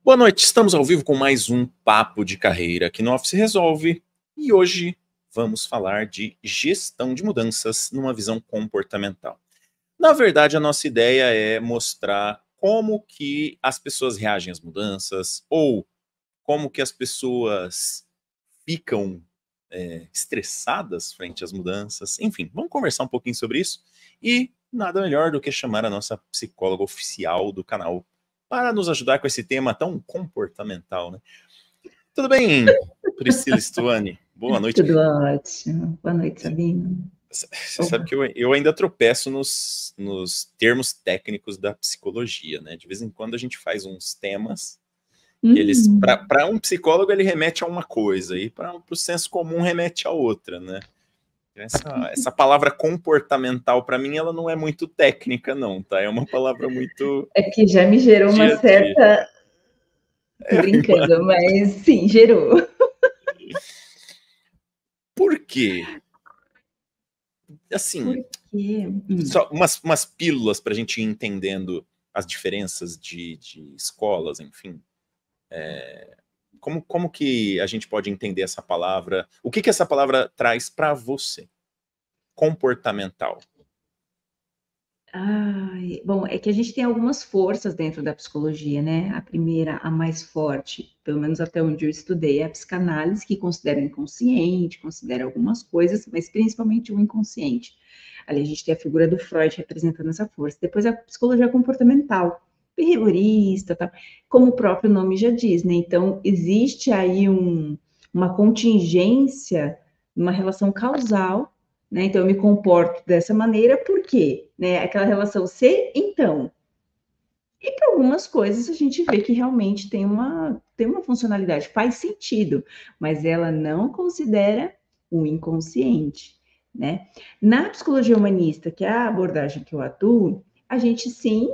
Boa noite, estamos ao vivo com mais um Papo de Carreira aqui no Office Resolve e hoje vamos falar de gestão de mudanças numa visão comportamental. Na verdade, a nossa ideia é mostrar como que as pessoas reagem às mudanças ou como que as pessoas ficam estressadas frente às mudanças. Enfim, vamos conversar um pouquinho sobre isso e nada melhor do que chamar a nossa psicóloga oficial do canal para nos ajudar com esse tema tão comportamental, né? Tudo bem, Priscila Stuani? Boa noite. Tudo ótimo. Boa noite, Sabino. Você sabe que eu ainda tropeço nos termos técnicos da psicologia, né? De vez em quando a gente faz uns temas que eles, para um psicólogo, ele remete a uma coisa e para o senso comum remete a outra, né? Essa palavra comportamental, para mim, ela não é muito técnica, não, tá? É uma palavra muito... É que já me gerou uma certa... Tô brincando, mas sim, gerou. Por quê? Assim, Por quê? Só umas pílulas para a gente ir entendendo as diferenças de escolas, enfim. Como que a gente pode entender essa palavra? O que essa palavra traz para você? Comportamental. Bom, é que a gente tem algumas forças dentro da psicologia, né? A primeira, a mais forte, pelo menos até onde eu estudei, é a psicanálise, que considera o inconsciente, considera algumas coisas, mas principalmente o inconsciente. Ali a gente tem a figura do Freud representando essa força. Depois a psicologia comportamental, behaviorista, tá? Como o próprio nome já diz, né? Então, existe aí uma contingência, uma relação causal, né? Então, eu me comporto dessa maneira, por quê? Né? Aquela relação ser, então. E para algumas coisas a gente vê que realmente tem uma funcionalidade, faz sentido, mas ela não considera o inconsciente, né? Na psicologia humanista, que é a abordagem que eu atuo, a gente sim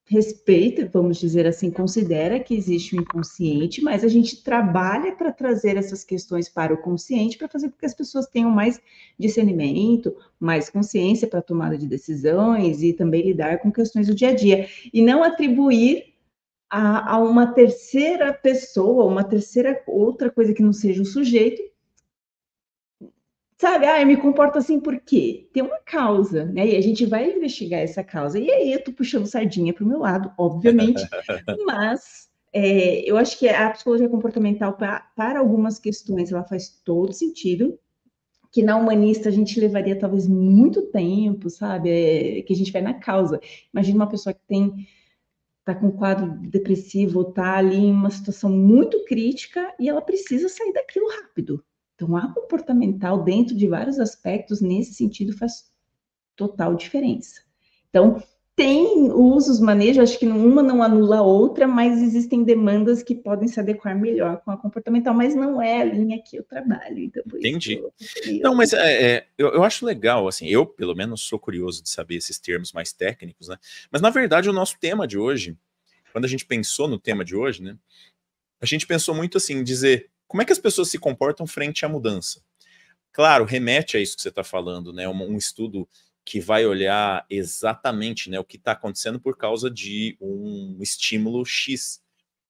respeita, vamos dizer assim, considera que existe o inconsciente, mas a gente trabalha para trazer essas questões para o consciente, para fazer com que as pessoas tenham mais discernimento, mais consciência para a tomada de decisões e também lidar com questões do dia a dia. E não atribuir a uma terceira pessoa, uma terceira outra coisa que não seja o sujeito, sabe, eu me comporto assim por quê? Tem uma causa, né? E a gente vai investigar essa causa. E aí eu tô puxando sardinha para o meu lado, obviamente, mas eu acho que a psicologia comportamental, para algumas questões, ela faz todo sentido, que na humanista a gente levaria talvez muito tempo, sabe? Que a gente vai na causa. Imagina uma pessoa que tá com um quadro depressivo, tá ali em uma situação muito crítica e ela precisa sair daquilo rápido. Então, a comportamental, dentro de vários aspectos, nesse sentido, faz total diferença. Então, tem usos, manejos, acho que uma não anula a outra, mas existem demandas que podem se adequar melhor com a comportamental, mas não é a linha que eu trabalho. Então, por Entendi. isso que Não, mas eu acho legal, assim, eu, pelo menos, sou curioso de saber esses termos mais técnicos, né? Mas, na verdade, o nosso tema de hoje, quando a gente pensou no tema de hoje, né? A gente pensou muito assim, dizer como é que as pessoas se comportam frente à mudança. Claro, remete a isso que você está falando, né? Um estudo que vai olhar exatamente, né, o que está acontecendo por causa de um estímulo X.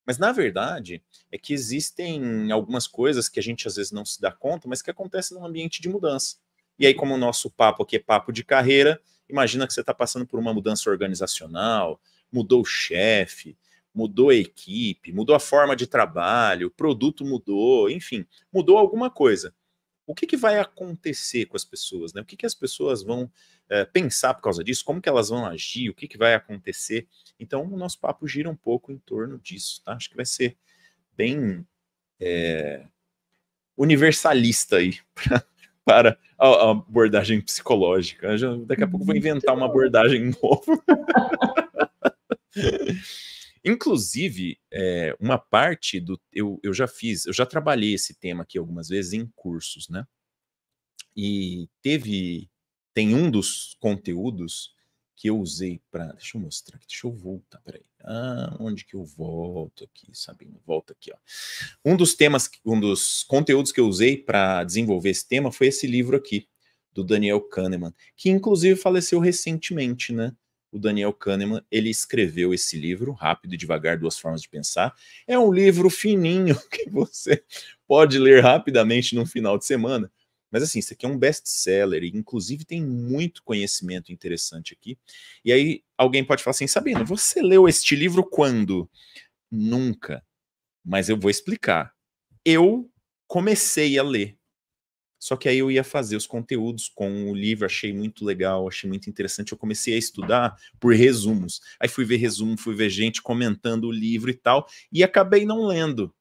Mas, na verdade, é que existem algumas coisas que a gente às vezes não se dá conta, mas que acontecem num ambiente de mudança. E aí, como o nosso papo aqui é papo de carreira, imagina que você está passando por uma mudança organizacional, mudou o chefe, mudou a equipe, mudou a forma de trabalho, o produto mudou, enfim, mudou alguma coisa. O que vai acontecer com as pessoas, né? O que as pessoas vão pensar por causa disso? Como que elas vão agir? O que vai acontecer? Então, o nosso papo gira um pouco em torno disso, tá? Acho que vai ser bem universalista aí para a abordagem psicológica. Daqui a pouco vou inventar uma abordagem nova. Inclusive, uma parte do... Eu já trabalhei esse tema aqui algumas vezes em cursos, né? E tem um dos conteúdos que eu usei para... Deixa eu mostrar aqui, deixa eu voltar, peraí. Onde que eu volto aqui, Sabino? Volta aqui, ó. Um dos conteúdos que eu usei para desenvolver esse tema foi esse livro aqui, do Daniel Kahneman, que inclusive faleceu recentemente, né? o Daniel Kahneman, ele escreveu esse livro, Rápido e Devagar, Duas Formas de Pensar. É um livro fininho que você pode ler rapidamente num final de semana. Mas assim, isso aqui é um best-seller, e inclusive tem muito conhecimento interessante aqui. E aí alguém pode falar assim, Sabino, você leu este livro quando? Nunca. Mas eu vou explicar. Eu comecei a ler. Só que aí eu ia fazer os conteúdos com o livro, achei muito legal, achei muito interessante. Eu comecei a estudar por resumos. Aí fui ver resumo, fui ver gente comentando o livro e tal, e acabei não lendo.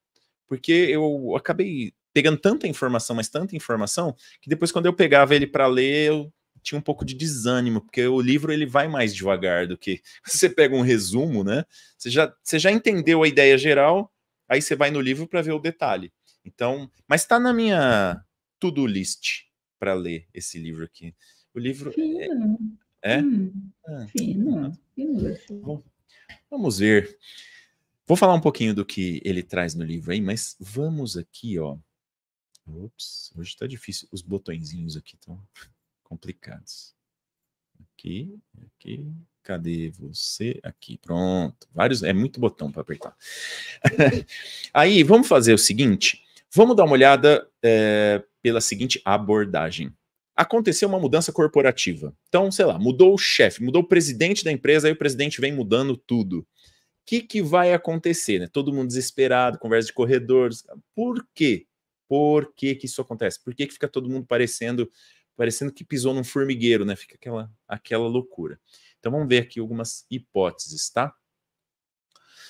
Porque eu acabei pegando tanta informação, mas tanta informação, que depois quando eu pegava ele para ler, eu tinha um pouco de desânimo, porque o livro ele vai mais devagar do que você pega um resumo, né? Você já entendeu a ideia geral, aí você vai no livro para ver o detalhe. Então, mas está na minha to-do list para ler esse livro aqui. O livro Fino. é? Ah, Fino. Fino. vamos ver. Vou falar um pouquinho do que ele traz no livro aí, mas vamos aqui, ó. Ops, hoje tá difícil. Os botõezinhos aqui estão complicados. Aqui, aqui. Cadê você? Aqui, pronto. Vários, é muito botão para apertar. Aí, vamos fazer o seguinte. Vamos dar uma olhada pela seguinte abordagem. Aconteceu uma mudança corporativa. Então, sei lá, mudou o chefe, mudou o presidente da empresa, aí o presidente vem mudando tudo. O que vai acontecer? Né? Todo mundo desesperado, conversa de corredores. Por quê? Por que isso acontece? Por que fica todo mundo parecendo que pisou num formigueiro, né? Fica aquela loucura. Então vamos ver aqui algumas hipóteses, tá?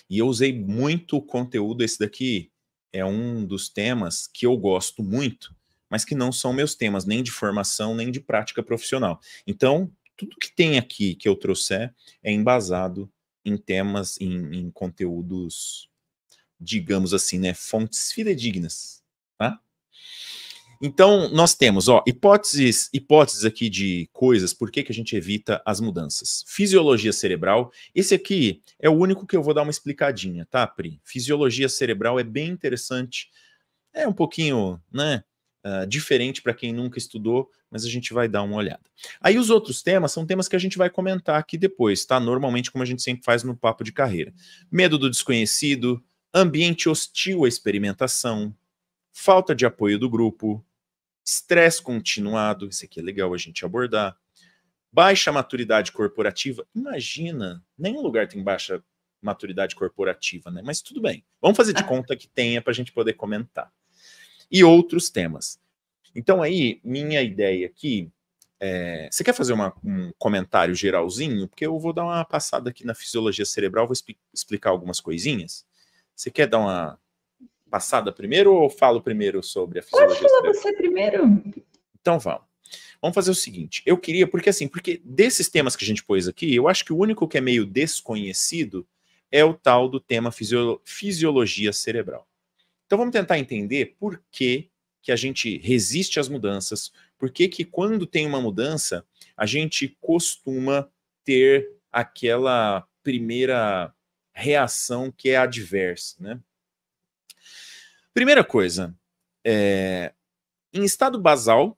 E eu usei muito conteúdo, esse daqui é um dos temas que eu gosto muito, mas que não são meus temas, nem de formação, nem de prática profissional. Então, tudo que tem aqui que eu trouxer é embasado em temas, em conteúdos, digamos assim, né, fontes fidedignas, tá? Então, nós temos, ó, hipóteses aqui de coisas, por que a gente evita as mudanças. Fisiologia cerebral, esse aqui é o único que eu vou dar uma explicadinha, tá, Pri? Fisiologia cerebral é bem interessante, é um pouquinho, né, diferente para quem nunca estudou, mas a gente vai dar uma olhada. Aí os outros temas são temas que a gente vai comentar aqui depois, tá? Normalmente, como a gente sempre faz no papo de carreira. Medo do desconhecido, ambiente hostil à experimentação, falta de apoio do grupo, estresse continuado, isso aqui é legal a gente abordar, baixa maturidade corporativa, imagina, nenhum lugar tem baixa maturidade corporativa, né? Mas tudo bem, vamos fazer de conta que tenha para a gente poder comentar. E outros temas. Então aí, minha ideia aqui, você quer fazer um comentário geralzinho? Porque eu vou dar uma passada aqui na fisiologia cerebral, vou explicar algumas coisinhas. Você quer dar uma passada primeiro ou falo primeiro sobre a fisiologia cerebral? Pode falar você primeiro. Então vamos. Vamos fazer o seguinte, eu queria, porque desses temas que a gente pôs aqui, eu acho que o único que é meio desconhecido é o tal do tema fisiologia cerebral. Então vamos tentar entender por que a gente resiste às mudanças, por que quando tem uma mudança, a gente costuma ter aquela primeira reação que é adversa, né? Primeira coisa, em estado basal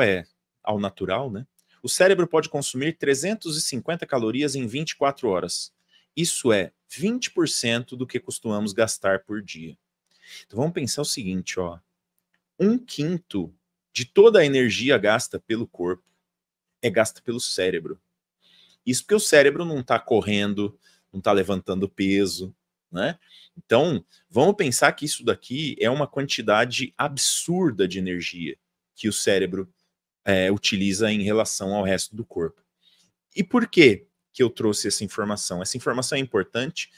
é ao natural, né? O cérebro pode consumir 350 calorias em 24 horas. Isso é 20% do que costumamos gastar por dia. Então vamos pensar o seguinte, ó. 1/5 de toda a energia gasta pelo corpo é gasta pelo cérebro. Isso porque o cérebro não está correndo, não está levantando peso, né? Então, vamos pensar que isso daqui é uma quantidade absurda de energia que o cérebro utiliza em relação ao resto do corpo. E por que eu trouxe essa informação? Essa informação é importante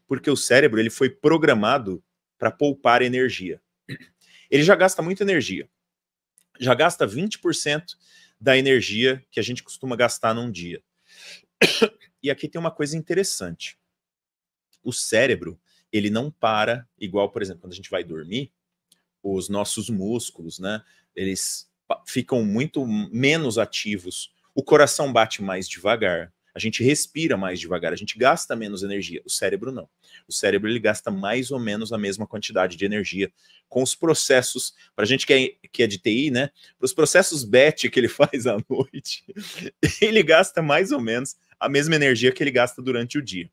porque o cérebro ele foi programado para poupar energia. Ele já gasta muita energia. Já gasta 20% da energia que a gente costuma gastar num dia. E aqui tem uma coisa interessante. O cérebro, ele não para, igual, por exemplo, quando a gente vai dormir, os nossos músculos, né? Eles ficam muito menos ativos. O coração bate mais devagar. A gente respira mais devagar, a gente gasta menos energia. O cérebro não. O cérebro ele gasta mais ou menos a mesma quantidade de energia com os processos, para a gente que é de TI, né? Para os processos BET que ele faz à noite, ele gasta mais ou menos a mesma energia que ele gasta durante o dia.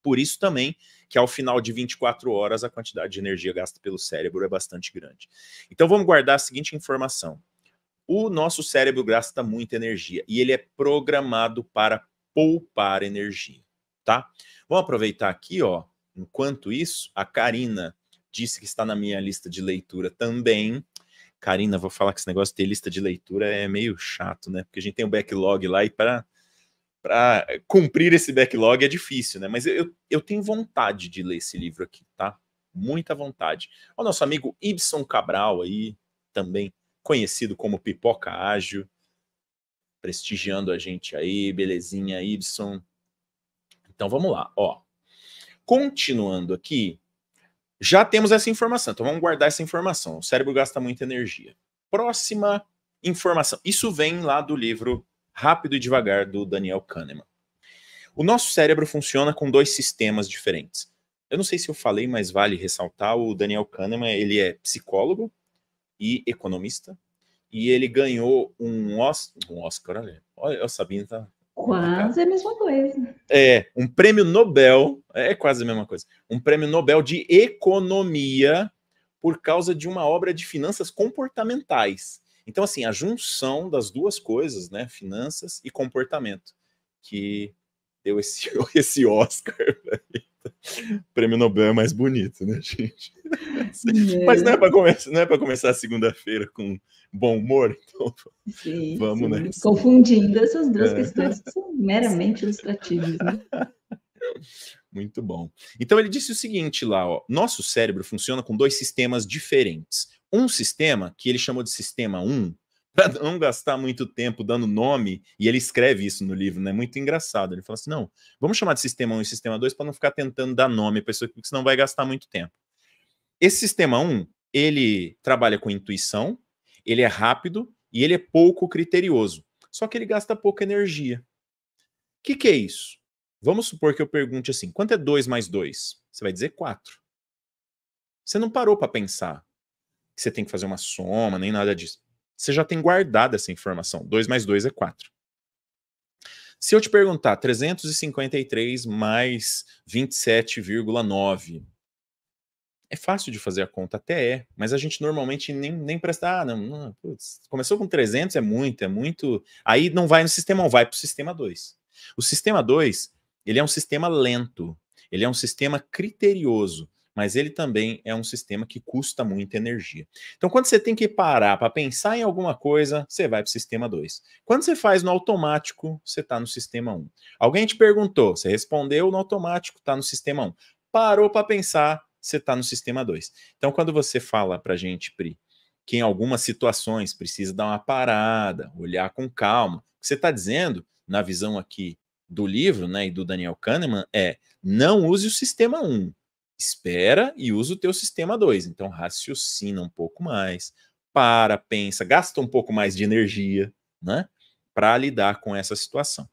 Por isso também que ao final de 24 horas a quantidade de energia gasta pelo cérebro é bastante grande. Então vamos guardar a seguinte informação. O nosso cérebro gasta muita energia e ele é programado para poupar energia, tá? Vamos aproveitar aqui, ó. Enquanto isso, a Karina disse que está na minha lista de leitura também. Karina, vou falar que esse negócio de ter lista de leitura é meio chato, né? Porque a gente tem um backlog lá e para cumprir esse backlog é difícil, né? Mas eu tenho vontade de ler esse livro aqui, tá? Muita vontade. O nosso amigo Ibson Cabral aí, também conhecido como Pipoca Ágil, prestigiando a gente aí, belezinha, Ibson. Então vamos lá, ó. Continuando aqui, já temos essa informação, então vamos guardar essa informação. O cérebro gasta muita energia. Próxima informação. Isso vem lá do livro Rápido e Devagar, do Daniel Kahneman. O nosso cérebro funciona com 2 sistemas diferentes. Eu não sei se eu falei, mas vale ressaltar, o Daniel Kahneman, ele é psicólogo e economista, e ele ganhou um Oscar, olha, o Sabino tá... Quase a mesma coisa. Um prêmio Nobel, é quase a mesma coisa, um prêmio Nobel de economia por causa de uma obra de finanças comportamentais. Então, assim, a junção das duas coisas, né, finanças e comportamento, que deu esse Oscar. Prêmio Nobel é mais bonito, né, gente? Mas não é para começar a segunda-feira com bom humor, então sim, vamos sim. nessa. Confundindo essas duas questões que são meramente ilustrativas, né? Muito bom. Então ele disse o seguinte lá, ó, nosso cérebro funciona com 2 sistemas diferentes. Um sistema, que ele chamou de sistema 1, para não gastar muito tempo dando nome, e ele escreve isso no livro, né? Muito engraçado. Ele fala assim, não, vamos chamar de sistema 1 e sistema 2 para não ficar tentando dar nome para pessoa, porque senão vai gastar muito tempo. Esse sistema 1, ele trabalha com intuição, ele é rápido e ele é pouco criterioso. Só que ele gasta pouca energia. O que é isso? Vamos supor que eu pergunte assim, quanto é 2 mais 2? Você vai dizer 4. Você não parou para pensar que você tem que fazer uma soma, nem nada disso. Você já tem guardado essa informação. 2 mais 2 é 4. Se eu te perguntar 353 mais 27,9, é fácil de fazer a conta, até mas a gente normalmente nem presta, não, putz, começou com 300, é muito, aí não vai no sistema 1, vai para o sistema 2. O sistema 2, ele é um sistema lento, ele é um sistema criterioso, mas ele também é um sistema que custa muita energia. Então, quando você tem que parar para pensar em alguma coisa, você vai para o sistema 2. Quando você faz no automático, você está no sistema 1. Alguém te perguntou, você respondeu no automático, está no sistema 1. Parou para pensar, você está no sistema 2. Então, quando você fala para a gente, Pri, que em algumas situações precisa dar uma parada, olhar com calma, o que você está dizendo, na visão aqui do livro, né, e do Daniel Kahneman, é não use o sistema 1. Espera e usa o teu sistema 2. Então, raciocina um pouco mais, pensa, gasta um pouco mais de energia, né, para lidar com essa situação.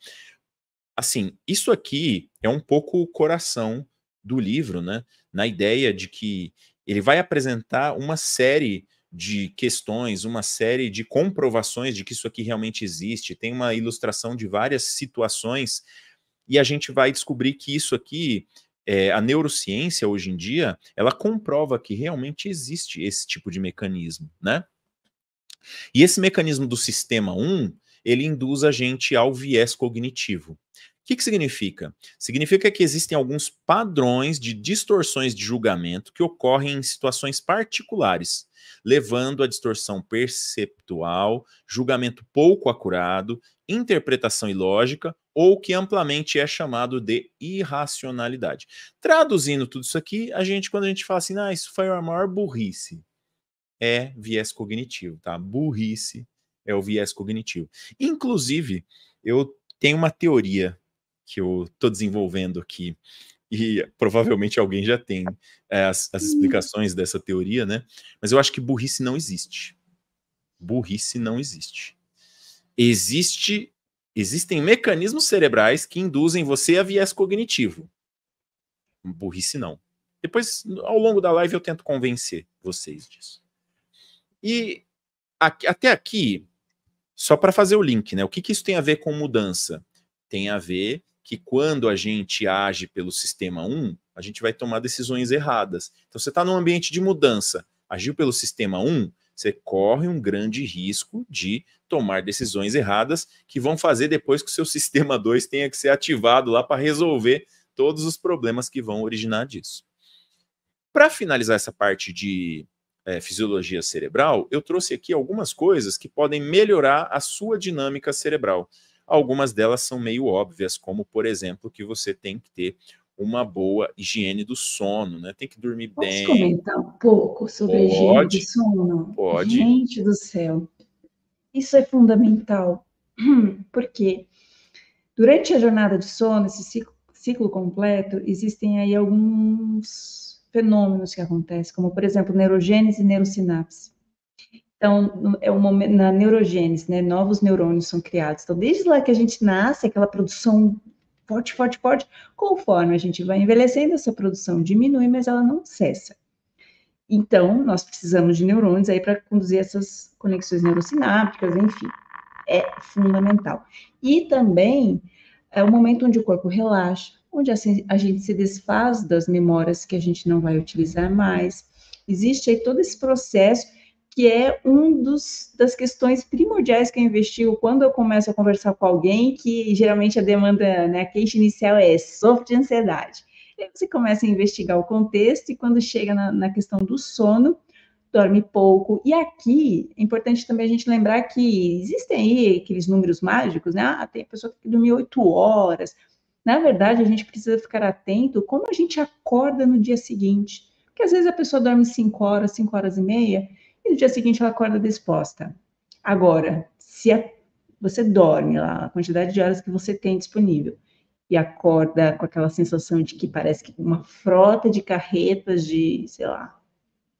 Assim, isso aqui é um pouco o coração do livro, né, na ideia de que ele vai apresentar uma série de questões, uma série de comprovações de que isso aqui realmente existe. Tem uma ilustração de várias situações e a gente vai descobrir que isso aqui, a neurociência hoje em dia, ela comprova que realmente existe esse tipo de mecanismo, né? E esse mecanismo do sistema 1, ele induz a gente ao viés cognitivo. O que significa? Significa que existem alguns padrões de distorções de julgamento que ocorrem em situações particulares, levando a distorção perceptual, julgamento pouco acurado, interpretação ilógica, ou que amplamente é chamado de irracionalidade. Traduzindo tudo isso aqui, quando a gente fala assim, isso foi a maior burrice, é viés cognitivo, tá? Burrice é o viés cognitivo. Inclusive, eu tenho uma teoria que eu estou desenvolvendo aqui, e provavelmente alguém já tem as explicações dessa teoria, né? Mas eu acho que burrice não existe. Burrice não existe. Existem mecanismos cerebrais que induzem você a viés cognitivo. Burrice não. Depois, ao longo da live, eu tento convencer vocês disso. E até aqui, só para fazer o link, né? O que isso tem a ver com mudança? tem a ver que quando a gente age pelo sistema 1, a gente vai tomar decisões erradas. Então, você está num ambiente de mudança, agiu pelo sistema 1, você corre um grande risco de tomar decisões erradas que vão fazer depois que o seu sistema 2 tenha que ser ativado lá para resolver todos os problemas que vão originar disso. Para finalizar essa parte de fisiologia cerebral, eu trouxe aqui algumas coisas que podem melhorar a sua dinâmica cerebral. Algumas delas são meio óbvias, como, por exemplo, que você tem que ter uma boa higiene do sono, né? Tem que dormir Posso bem. comentar um pouco sobre a higiene do Pode, sono? pode. Gente do céu, isso é fundamental, porque durante a jornada de sono, esse ciclo completo, existem aí alguns fenômenos que acontecem, como, por exemplo, neurogênese e neurosinapse. Então, é um momento na neurogênese, né? Novos neurônios são criados. Então, desde lá que a gente nasce, aquela produção forte, forte, forte, conforme a gente vai envelhecendo, essa produção diminui, mas ela não cessa. Então, nós precisamos de neurônios aí para conduzir essas conexões neurosinápticas, enfim, é fundamental. E também é o momento onde o corpo relaxa, onde a gente se desfaz das memórias que a gente não vai utilizar mais. Existe aí todo esse processo que é das questões primordiais que eu investigo quando eu começo a conversar com alguém, que geralmente a demanda, né, a queixa inicial é sofro de ansiedade. E aí você começa a investigar o contexto e quando chega na questão do sono, dorme pouco. E aqui é importante também a gente lembrar que existem aí aqueles números mágicos, né? Ah, tem a pessoa que tem que dormir 8 horas. Na verdade, a gente precisa ficar atento como a gente acorda no dia seguinte. Porque às vezes a pessoa dorme 5 horas e meia, e no dia seguinte ela acorda disposta. Agora, você dorme lá, a quantidade de horas que você tem disponível, e acorda com aquela sensação de que parece que uma frota de carretas de, sei lá,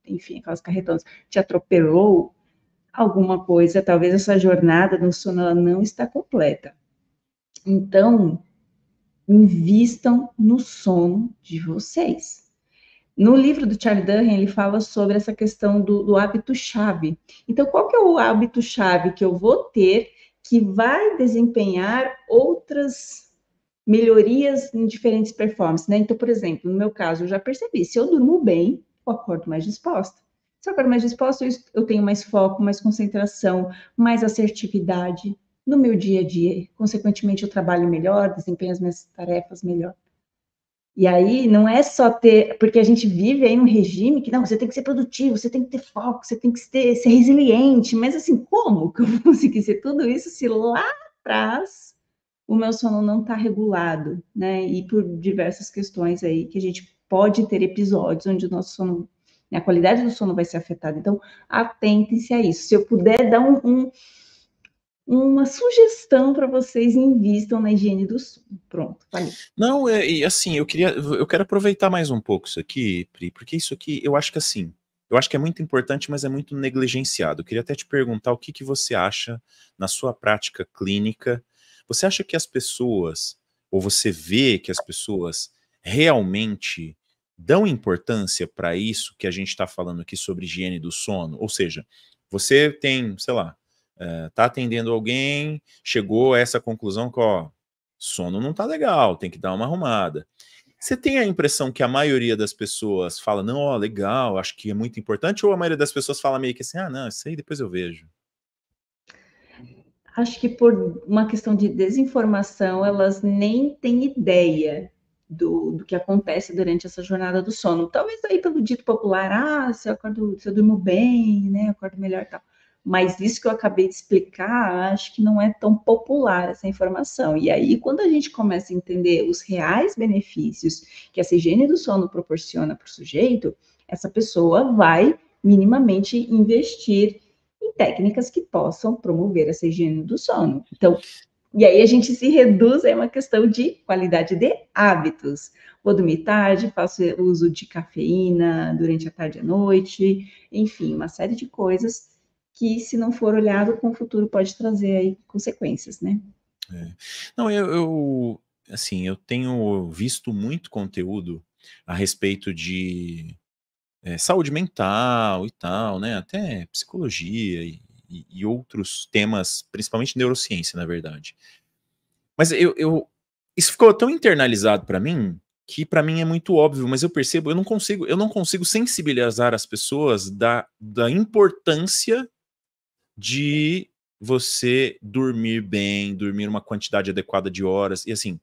enfim, aquelas carretonas, te atropelou, alguma coisa, talvez essa jornada no sono ela não está completa. Então, invistam no sono de vocês. No livro do Charlie Duhigg, ele fala sobre essa questão do hábito-chave. Então, qual que é o hábito-chave que eu vou ter que vai desempenhar outras melhorias em diferentes performances, né? Então, por exemplo, no meu caso, eu já percebi, se eu durmo bem, eu acordo mais disposta. Se eu acordo mais disposta, eu tenho mais foco, mais concentração, mais assertividade no meu dia a dia. Consequentemente, eu trabalho melhor, desempenho as minhas tarefas melhor. E aí não é só ter, porque a gente vive aí num regime que não, você tem que ser produtivo, você tem que ter foco, você tem que ser resiliente, mas assim, como que eu vou conseguir ser tudo isso se lá atrás o meu sono não está regulado, né? E por diversas questões aí que a gente pode ter episódios onde o nosso sono, né, a qualidade do sono vai ser afetada. Então, atentem-se a isso. Se eu puder dar uma sugestão para vocês, invistam na higiene do sono. Pronto, falei. Não, e assim, eu quero aproveitar mais um pouco isso aqui, Pri, porque isso aqui, eu acho que assim, eu acho que é muito importante, mas é muito negligenciado. Eu queria até te perguntar o que que você acha na sua prática clínica. Você acha que as pessoas, ou você vê que as pessoas realmente dão importância para isso que a gente está falando aqui sobre higiene do sono? Ou seja, você tem, sei lá, tá atendendo alguém, chegou a essa conclusão que, ó, sono não tá legal, tem que dar uma arrumada. Você tem a impressão que a maioria das pessoas fala, não, ó, legal, acho que é muito importante, ou a maioria das pessoas fala meio que assim, ah, não, isso aí depois eu vejo? Acho que por uma questão de desinformação, elas nem têm ideia do que acontece durante essa jornada do sono. Talvez aí pelo dito popular, ah, se eu durmo bem, né, acordo melhor e tal. Mas isso que eu acabei de explicar, acho que não é tão popular essa informação. E aí, quando a gente começa a entender os reais benefícios que essa higiene do sono proporciona para o sujeito, essa pessoa vai minimamente investir em técnicas que possam promover essa higiene do sono. Então, e aí a gente se reduz a uma questão de qualidade de hábitos. Vou dormir tarde, faço uso de cafeína durante a tarde e a noite, enfim, uma série de coisas que, se não for olhado com o futuro, pode trazer aí consequências, né? É. Não, assim, eu tenho visto muito conteúdo a respeito de saúde mental e tal, né? Até psicologia e outros temas, principalmente neurociência, na verdade. Mas isso ficou tão internalizado para mim, que para mim é muito óbvio, mas eu percebo, eu não consigo sensibilizar as pessoas da importância de você dormir bem, dormir uma quantidade adequada de horas. E assim,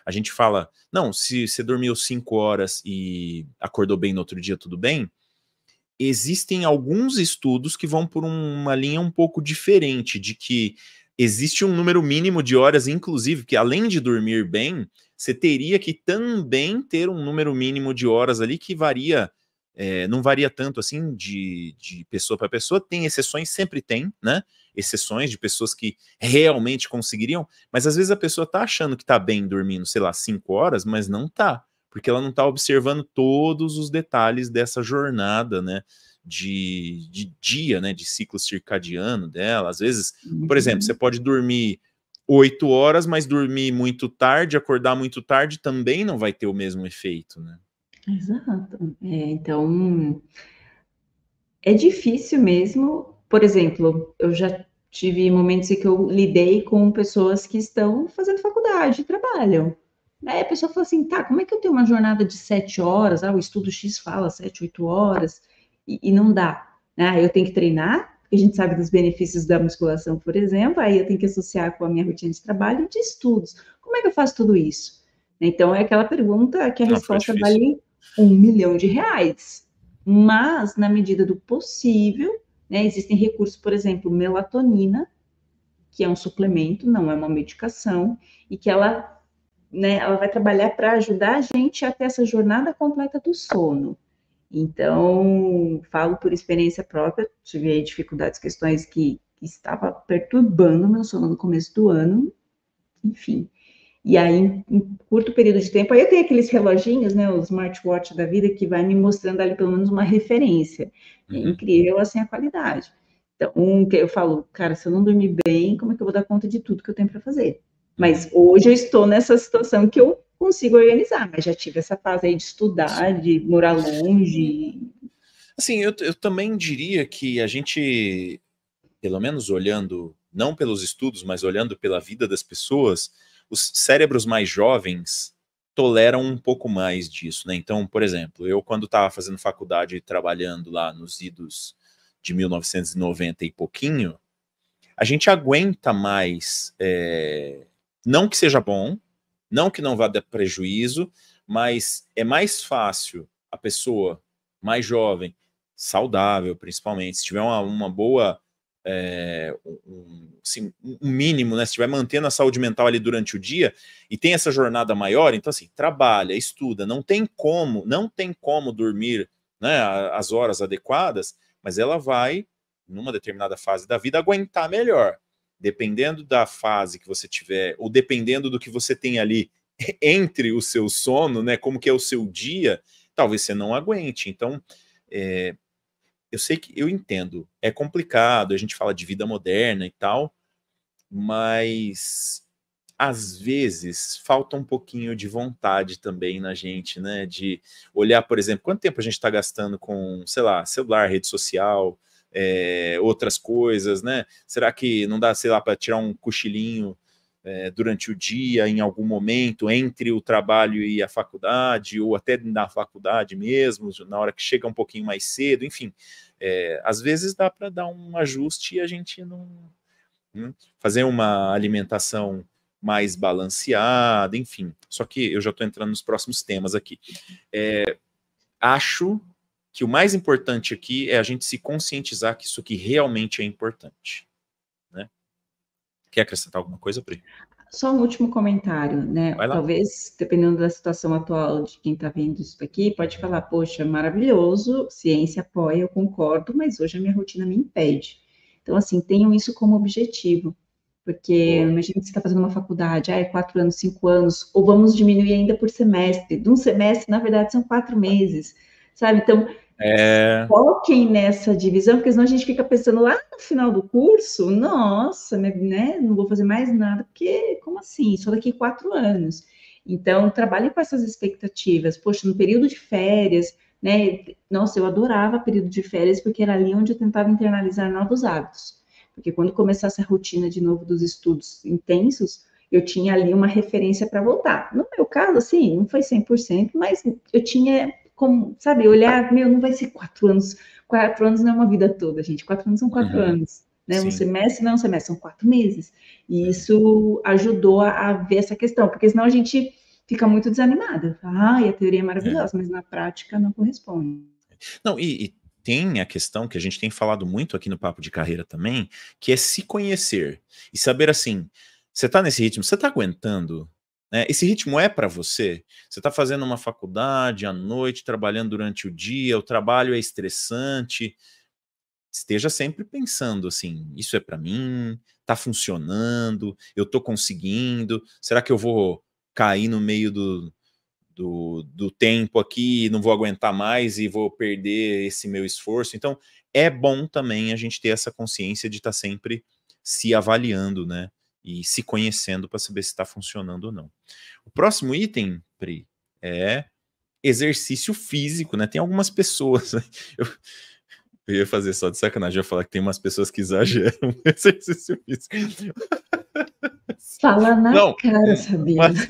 a gente fala, não, se você dormiu 5 horas e acordou bem no outro dia, tudo bem. Existem alguns estudos que vão por uma linha um pouco diferente, de que existe um número mínimo de horas, inclusive, que além de dormir bem, você teria que também ter um número mínimo de horas ali que varia, não varia tanto assim de pessoa para pessoa, tem exceções, sempre tem, né? Exceções de pessoas que realmente conseguiriam, mas às vezes a pessoa tá achando que tá bem dormindo, sei lá, 5 horas, mas não tá, porque ela não tá observando todos os detalhes dessa jornada, né? De dia, né? De ciclo circadiano dela. Às vezes, por exemplo, você pode dormir 8 horas, mas dormir muito tarde, acordar muito tarde, também não vai ter o mesmo efeito, né? Exato. Então, é difícil mesmo. Por exemplo, eu já tive momentos em que eu lidei com pessoas que estão fazendo faculdade, trabalham. Aí a pessoa fala assim, tá, como é que eu tenho uma jornada de 7 horas? O estudo X fala 7, 8 horas, e não dá. Eu tenho que treinar, porque a gente sabe dos benefícios da musculação, por exemplo, aí eu tenho que associar com a minha rotina de trabalho e de estudos. Como é que eu faço tudo isso? Então, é aquela pergunta que a Não, fica resposta difícil. vale R$ 1 milhão. Mas, na medida do possível, né, existem recursos, por exemplo, melatonina, que é um suplemento, não é uma medicação, e que ela, né, ela vai trabalhar para ajudar a gente a ter essa jornada completa do sono. Então, falo por experiência própria, tive aí dificuldades, questões que estava perturbando meu sono no começo do ano, enfim. E aí, em curto período de tempo, aí eu tenho aqueles reloginhos, né, os smartwatch da vida, que vai me mostrando ali pelo menos uma referência. É Uhum. incrível, assim, a qualidade. Então, que eu falo, cara, se eu não dormir bem, como é que eu vou dar conta de tudo que eu tenho para fazer? Mas Uhum. hoje eu estou nessa situação que eu consigo organizar, mas já tive essa fase aí de estudar, de morar longe. Assim, eu também diria que a gente, pelo menos olhando, não pelos estudos, mas olhando pela vida das pessoas, os cérebros mais jovens toleram um pouco mais disso, né? Então, por exemplo, eu quando estava fazendo faculdade e trabalhando lá nos idos de 1990 e pouquinho, a gente aguenta mais, não que seja bom, não que não vá dar prejuízo, mas é mais fácil a pessoa mais jovem, saudável principalmente, se tiver uma boa, assim, um mínimo, né? Se estiver mantendo a saúde mental ali durante o dia e tem essa jornada maior, então assim, trabalha, estuda, não tem como dormir, né, as horas adequadas, mas ela vai, numa determinada fase da vida, aguentar melhor. Dependendo da fase que você tiver, ou dependendo do que você tem ali entre o seu sono, né, como que é o seu dia, talvez você não aguente. Então, eu sei que eu entendo, é complicado, a gente fala de vida moderna e tal, mas às vezes falta um pouquinho de vontade também na gente, né? De olhar, por exemplo, quanto tempo a gente está gastando com, sei lá, celular, rede social, outras coisas, né? Será que não dá, sei lá, para tirar um cochilinho durante o dia, em algum momento, entre o trabalho e a faculdade, ou até na faculdade mesmo, na hora que chega um pouquinho mais cedo, enfim. Às vezes dá para dar um ajuste e a gente não fazer uma alimentação mais balanceada, enfim. Só que eu já estou entrando nos próximos temas aqui. Acho que o mais importante aqui é a gente se conscientizar que isso aqui realmente é importante. Né? Quer acrescentar alguma coisa, Pri? Só um último comentário, né? Vai lá. Talvez, dependendo da situação atual de quem está vendo isso aqui, pode falar, poxa, maravilhoso, ciência apoia, eu concordo, mas hoje a minha rotina me impede. Então, assim, tenham isso como objetivo, porque Boa. imagina que você está fazendo uma faculdade, é 4 anos, 5 anos, ou vamos diminuir ainda por semestre. De um semestre, na verdade, são 4 meses, sabe? Então, foquem nessa divisão, porque senão a gente fica pensando lá no final do curso, nossa, né, não vou fazer mais nada, porque como assim? Só daqui 4 anos. Então, trabalhem com essas expectativas. Poxa, no período de férias, né? Nossa, eu adorava período de férias, porque era ali onde eu tentava internalizar novos hábitos. Porque quando começasse a rotina de novo dos estudos intensos, eu tinha ali uma referência para voltar. No meu caso, assim, não foi 100%, mas eu tinha como, sabe, olhar, meu, não vai ser 4 anos. 4 anos não é uma vida toda, gente. 4 anos são 4 anos. Né? Um Sim. semestre não é um semestre, são 4 meses. E É. isso ajudou a ver essa questão, porque senão a gente fica muito desanimada. Ah, a teoria é É. maravilhosa, mas na prática não corresponde. Não, e tem a questão que a gente tem falado muito aqui no Papo de Carreira também, que é se conhecer e saber assim, você tá nesse ritmo, você tá aguentando? Né? Esse ritmo é para você? Você tá fazendo uma faculdade à noite, trabalhando durante o dia, o trabalho é estressante. Esteja sempre pensando assim, isso é para mim? Tá funcionando? Eu tô conseguindo? Será que eu vou cair no meio do tempo aqui, não vou aguentar mais e vou perder esse meu esforço? Então, é bom também a gente ter essa consciência de estar sempre se avaliando, né? E se conhecendo para saber se está funcionando ou não. O próximo item, Pri, é exercício físico, né? Tem algumas pessoas. Eu ia fazer só de sacanagem, eu ia falar que tem umas pessoas que exageram no exercício físico. Fala na Não, cara, Sabina. mas,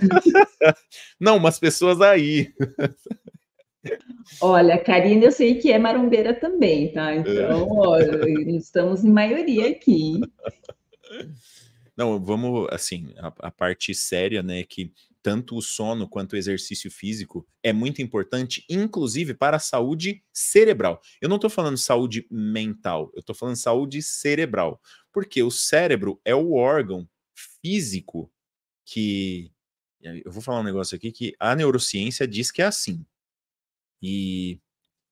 não, umas pessoas aí. Olha, Karina, eu sei que é marombeira também, tá? Então, É. ó, estamos em maioria aqui. Não, vamos, assim, a parte séria, né, que tanto o sono quanto o exercício físico é muito importante, inclusive para a saúde cerebral. Eu não estou falando saúde mental, eu estou falando saúde cerebral, porque o cérebro é o órgão físico que... Eu vou falar um negócio aqui que a neurociência diz que é assim, e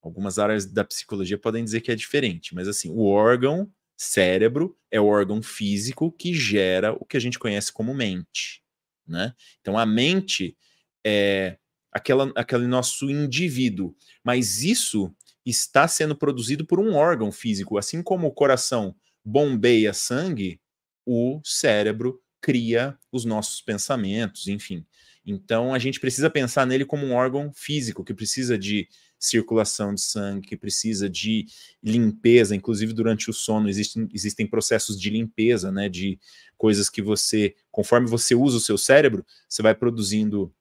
algumas áreas da psicologia podem dizer que é diferente, mas assim, o órgão cérebro é o órgão físico que gera o que a gente conhece como mente, né? Então a mente é aquele nosso indivíduo, mas isso está sendo produzido por um órgão físico, assim como o coração bombeia sangue, o cérebro cria os nossos pensamentos, enfim. Então a gente precisa pensar nele como um órgão físico que precisa de circulação de sangue, que precisa de limpeza, inclusive durante o sono existem processos de limpeza, né, de coisas que você, conforme você usa o seu cérebro, você vai produzindo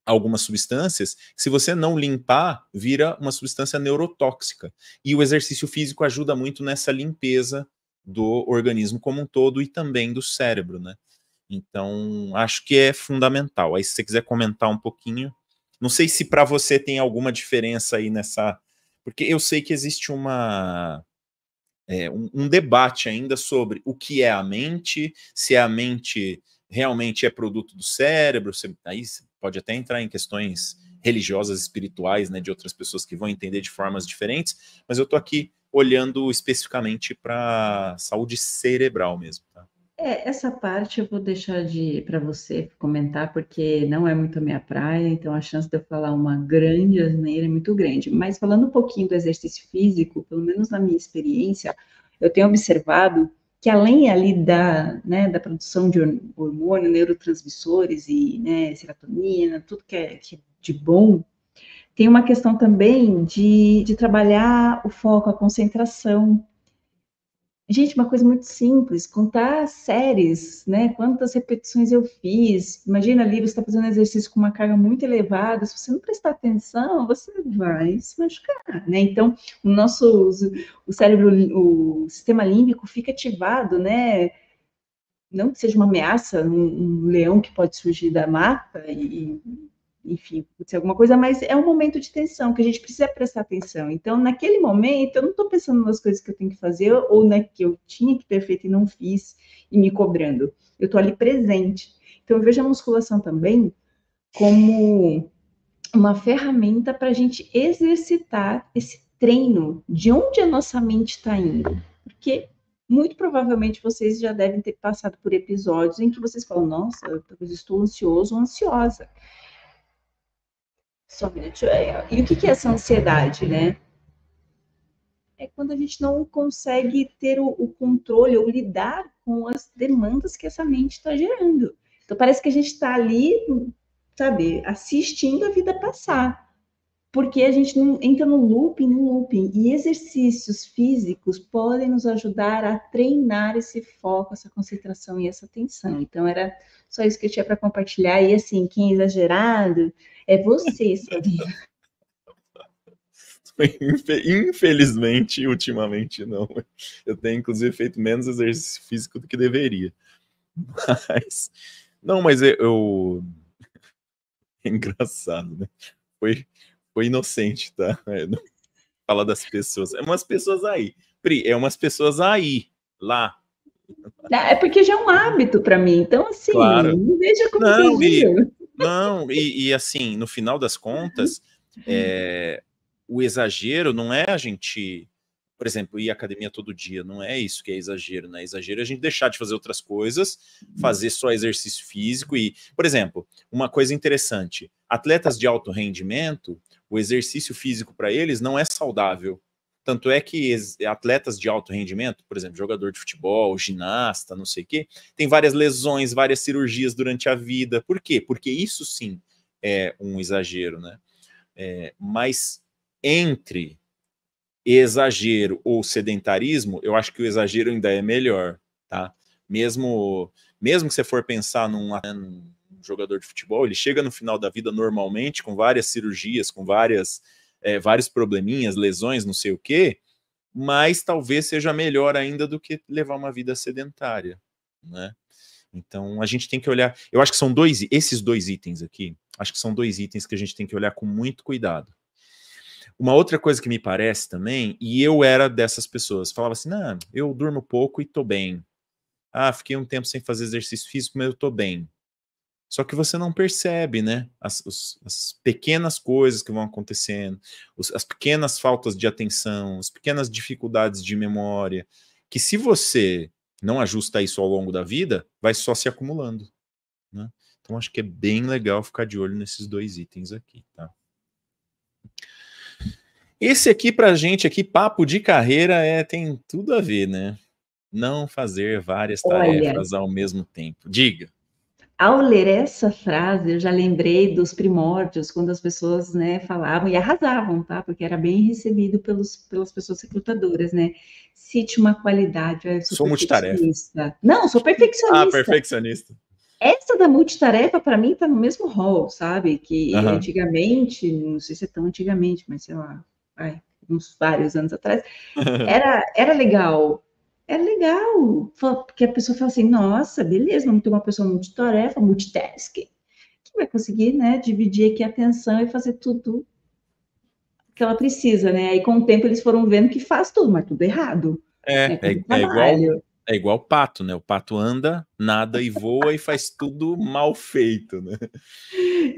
algumas substâncias, se você não limpar, vira uma substância neurotóxica. E o exercício físico ajuda muito nessa limpeza do organismo como um todo e também do cérebro, né? Então, acho que é fundamental. Aí, se você quiser comentar um pouquinho, não sei se para você tem alguma diferença aí nessa. Porque eu sei que existe um debate ainda sobre o que é a mente, se a mente realmente é produto do cérebro, aí você pode até entrar em questões religiosas, espirituais, né, de outras pessoas que vão entender de formas diferentes, mas eu estou aqui olhando especificamente para saúde cerebral mesmo. Tá? Essa parte eu vou deixar para você comentar, porque não é muito a minha praia, então a chance de eu falar uma grande asneira é muito grande. Mas falando um pouquinho do exercício físico, pelo menos na minha experiência, eu tenho observado que além ali né, da produção de hormônio, neurotransmissores e né, serotonina, tudo que é de bom, tem uma questão também de trabalhar o foco, a concentração. Gente, uma coisa muito simples, contar séries, né? Quantas repetições eu fiz. Imagina ali, você está fazendo exercício com uma carga muito elevada, se você não prestar atenção, você vai se machucar, né? Então, o cérebro, o sistema límbico fica ativado, né? Não que seja uma ameaça, um leão que pode surgir da mata enfim, pode ser alguma coisa, mas é um momento de tensão que a gente precisa prestar atenção. Então, naquele momento, eu não estou pensando nas coisas que eu tenho que fazer ou na que eu tinha que ter feito e não fiz e me cobrando. Eu estou ali presente. Então, eu vejo a musculação também como uma ferramenta para a gente exercitar esse treino de onde a nossa mente está indo. Porque muito provavelmente vocês já devem ter passado por episódios em que vocês falam, nossa, talvez estou ansioso ou ansiosa. Só um minuto. E o que é essa ansiedade, né? É quando a gente não consegue ter o controle ou lidar com as demandas que essa mente está gerando. Então parece que a gente está ali, sabe, assistindo a vida passar. porque a gente não entra no looping, e exercícios físicos podem nos ajudar a treinar esse foco, essa concentração e essa atenção. Então, era só isso que eu tinha para compartilhar, e assim, quem é exagerado é você, Sabina. Infelizmente, ultimamente não. Eu tenho, inclusive, feito menos exercício físico do que deveria. Mas, não, mas é engraçado, né? Foi inocente, tá? Não fala das pessoas. É umas pessoas aí. Pri, é umas pessoas aí, lá. É porque já é um hábito para mim, então assim, Claro. não veja como Não, exagero. assim, no final das contas, o exagero não é a gente, por exemplo, ir à academia todo dia, não é isso que é exagero, né? Exagero é a gente deixar de fazer outras coisas, fazer só exercício físico e, por exemplo, uma coisa interessante, atletas de alto rendimento, o exercício físico para eles não é saudável. Tanto é que atletas de alto rendimento, por exemplo, jogador de futebol, ginasta, não sei o quê, tem várias lesões, várias cirurgias durante a vida. Por quê? Porque isso sim é um exagero, né? Mas entre exagero ou sedentarismo, eu acho que o exagero ainda é melhor, tá? Mesmo que você for pensar num jogador de futebol, ele chega no final da vida normalmente, com várias cirurgias, com vários probleminhas, lesões, não sei o quê, mas talvez seja melhor ainda do que levar uma vida sedentária, né? Então a gente tem que olhar. Eu acho que são esses dois itens aqui, acho que são dois itens que a gente tem que olhar com muito cuidado. Uma outra coisa que me parece também, e eu era dessas pessoas, falava assim, não, eu durmo pouco e tô bem. Ah, fiquei um tempo sem fazer exercício físico, mas eu tô bem. Só que você não percebe, né? As pequenas coisas que vão acontecendo, as pequenas faltas de atenção, as pequenas dificuldades de memória, que se você não ajusta isso ao longo da vida, vai só se acumulando, né? Então acho que é bem legal ficar de olho nesses dois itens aqui, tá? Esse aqui pra gente aqui, papo de carreira, tem tudo a ver, né? Não fazer várias Olha, tarefas ao mesmo tempo. Diga. ao ler essa frase, eu já lembrei dos primórdios, quando as pessoas, né, falavam e arrasavam, tá? Porque era bem recebido pelas pessoas recrutadoras, né? Cite uma qualidade, eu sou Sou multitarefa. perfeccionista. Não, sou Ah, perfeccionista. perfeccionista. Essa da multitarefa, para mim, está no mesmo rol, sabe? Que Aham. antigamente, não sei se é tão antigamente, mas sei lá, uns vários anos atrás, era legal. Era legal, porque a pessoa fala assim, nossa, beleza, vamos ter uma pessoa multitarefa, multitasking, que vai conseguir, né, dividir aqui a atenção e fazer tudo que ela precisa, né? Aí com o tempo eles foram vendo que faz tudo, mas tudo errado, É, né? Tudo é, é igual trabalho. é igual pato, né? O pato anda, nada e voa e faz tudo mal feito, né?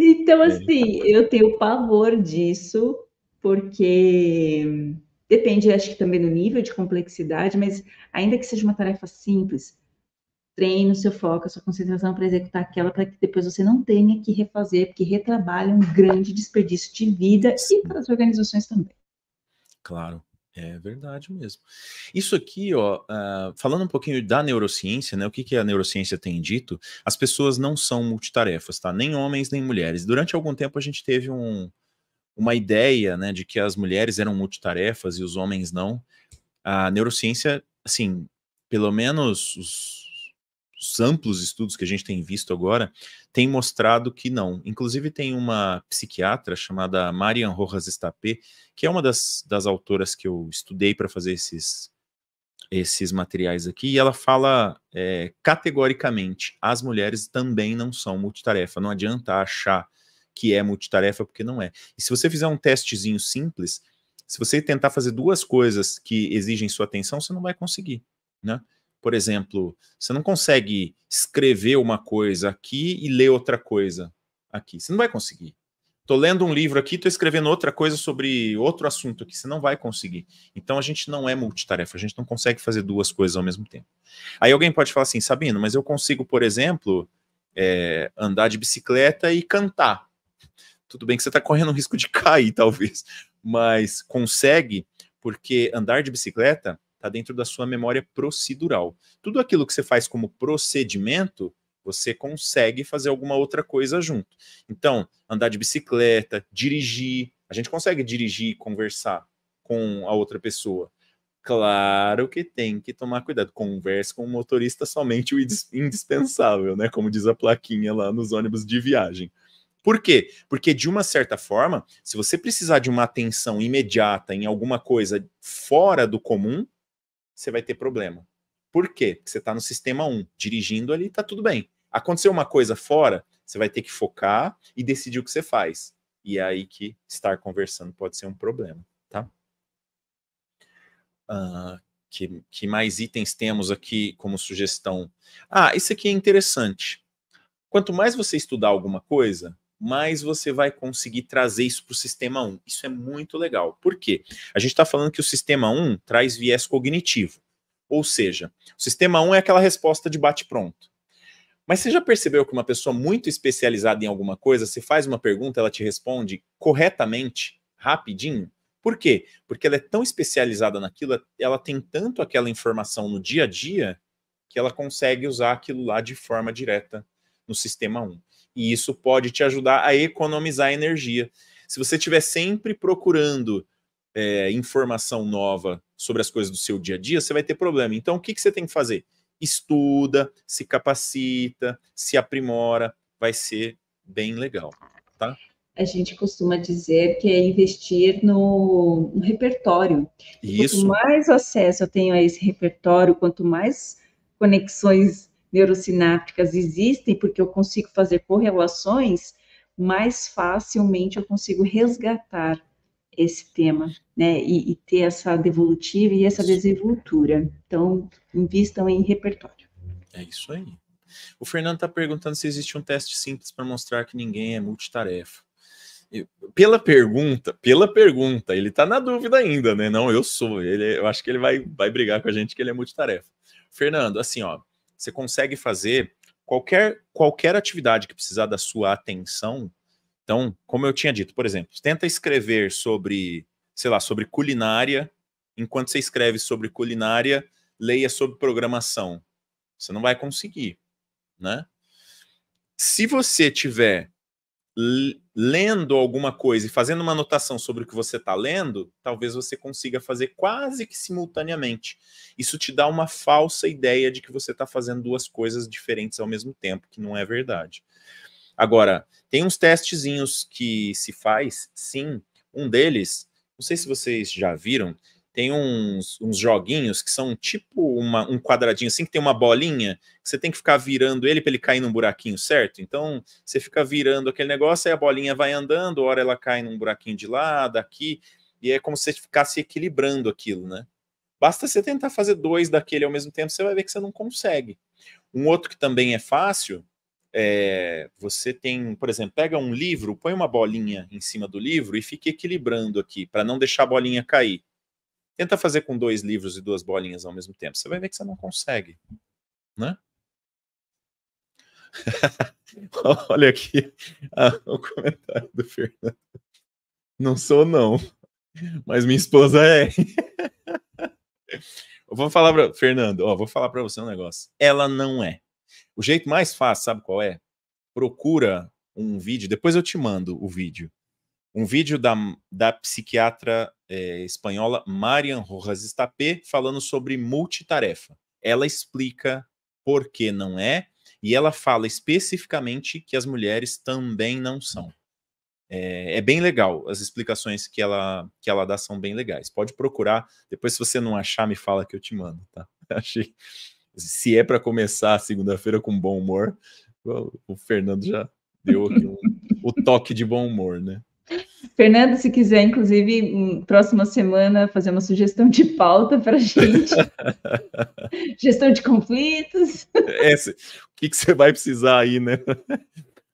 Então, É, assim, eu tenho pavor disso, porque depende, acho que também do nível de complexidade, mas ainda que seja uma tarefa simples, treine o seu foco, a sua concentração para executar aquela, para que depois você não tenha que refazer, porque retrabalho é um grande desperdício de vida e sim, para as organizações também. claro. É verdade mesmo. Isso aqui, ó, falando um pouquinho da neurociência, né? O que a neurociência tem dito? As pessoas não são multitarefas, tá? Nem homens, nem mulheres. Durante algum tempo a gente teve uma ideia, né, de que as mulheres eram multitarefas e os homens não. A neurociência, assim, pelo menos os amplos estudos que a gente tem visto agora, tem mostrado que não. Inclusive tem uma psiquiatra chamada Marian Rojas Estapé, que é uma das autoras que eu estudei para fazer esses materiais aqui, e ela fala categoricamente, as mulheres também não são multitarefa, não adianta achar que é multitarefa, porque não é. E se você fizer um testezinho simples, se você tentar fazer duas coisas que exigem sua atenção, você não vai conseguir, né? Por exemplo, você não consegue escrever uma coisa aqui e ler outra coisa aqui. Você não vai conseguir. Estou lendo um livro aqui, estou escrevendo outra coisa sobre outro assunto aqui. Você não vai conseguir. Então a gente não é multitarefa, a gente não consegue fazer duas coisas ao mesmo tempo. Aí alguém pode falar assim, Sabino, mas eu consigo, por exemplo, andar de bicicleta e cantar. Tudo bem que você está correndo o risco de cair, talvez, mas consegue, porque andar de bicicleta está dentro da sua memória procedural. Tudo aquilo que você faz como procedimento, você consegue fazer alguma outra coisa junto. Então, andar de bicicleta, dirigir, A gente consegue dirigir e conversar com a outra pessoa. Claro que tem que tomar cuidado. Converse com o motorista somente o indispensável, né? Como diz a plaquinha lá nos ônibus de viagem. Por quê? Porque, de uma certa forma, se você precisar de uma atenção imediata em alguma coisa fora do comum, você vai ter problema. Por quê? Porque você está no sistema 1, dirigindo ali, está tudo bem. Aconteceu uma coisa fora, você vai ter que focar e decidir o que você faz. E é aí que estar conversando pode ser um problema, tá? Que mais itens temos aqui como sugestão? Isso aqui é interessante. Quanto mais você estudar alguma coisa, mais você vai conseguir trazer isso para o sistema 1. Isso é muito legal. Por quê? A gente está falando que o sistema 1 traz viés cognitivo. Ou seja, o sistema 1 é aquela resposta de bate-pronto. Mas você já percebeu que uma pessoa muito especializada em alguma coisa, você faz uma pergunta, ela te responde corretamente, rapidinho? Por quê? Porque ela é tão especializada naquilo, ela tem tanto aquela informação no dia a dia, que ela consegue usar aquilo lá de forma direta no sistema 1. E isso pode te ajudar a economizar energia. Se você estiver sempre procurando informação nova sobre as coisas do seu dia a dia, você vai ter problema. Então, o que você tem que fazer? Estuda, se capacita, se aprimora, vai ser bem legal, tá? A gente costuma dizer que é investir no repertório. E quanto Isso. mais acesso eu tenho a esse repertório, quanto mais conexões neurosinápticas existem, porque eu consigo fazer correlações, mais facilmente eu consigo resgatar esse tema, né? E ter essa devolutiva e essa desenvoltura. Então, invistam em repertório. É isso aí. O Fernando está perguntando se existe um teste simples para mostrar que ninguém é multitarefa. Pela pergunta, ele está na dúvida ainda, né? Não, eu sou. Eu acho que ele vai brigar com a gente que ele é multitarefa. Fernando, assim, ó, você consegue fazer qualquer atividade que precisar da sua atenção. Então, como eu tinha dito, por exemplo, tenta escrever sobre, sei lá, sobre culinária. Enquanto você escreve sobre culinária, leia sobre programação. Você não vai conseguir, né? Se você tiver lendo alguma coisa e fazendo uma anotação sobre o que você está lendo, talvez você consiga fazer quase que simultaneamente. Isso te dá uma falsa ideia de que você está fazendo duas coisas diferentes ao mesmo tempo, que não é verdade. Agora, tem uns testezinhos que se faz, sim. Um deles, não sei se vocês já viram, tem uns joguinhos que são tipo um quadradinho assim, que tem uma bolinha, que você tem que ficar virando ele para ele cair num buraquinho, certo? Então, você fica virando aquele negócio, aí a bolinha vai andando, hora ela cai num buraquinho de lá, daqui, e é como se você ficasse equilibrando aquilo, né? Basta você tentar fazer dois daquele ao mesmo tempo, você vai ver que você não consegue. Um outro que também é fácil, você tem, por exemplo, pega um livro, põe uma bolinha em cima do livro e fique equilibrando aqui, para não deixar a bolinha cair. Tenta fazer com 2 livros e 2 bolinhas ao mesmo tempo. Você vai ver que você não consegue, né? Olha aqui o comentário do Fernando. Não sou, não. Mas minha esposa é. Eu vou falar para Fernando, vou falar para você um negócio. Ela não é. O jeito mais fácil, sabe qual é? Procura um vídeo, depois eu te mando o vídeo. Um vídeo da psiquiatra espanhola Marian Rojas Estapé falando sobre multitarefa. Ela explica por que não é, e ela fala especificamente que as mulheres também não são. É bem legal, as explicações que ela dá são bem legais. Pode procurar, depois se você não achar, me fala que eu te mando, tá? Achei. Se é para começar a segunda-feira com bom humor, o Fernando já deu aqui o toque de bom humor, né? Fernando, se quiser, inclusive, próxima semana, fazer uma sugestão de pauta para a gente. Gestão de conflitos. O que você vai precisar aí, né?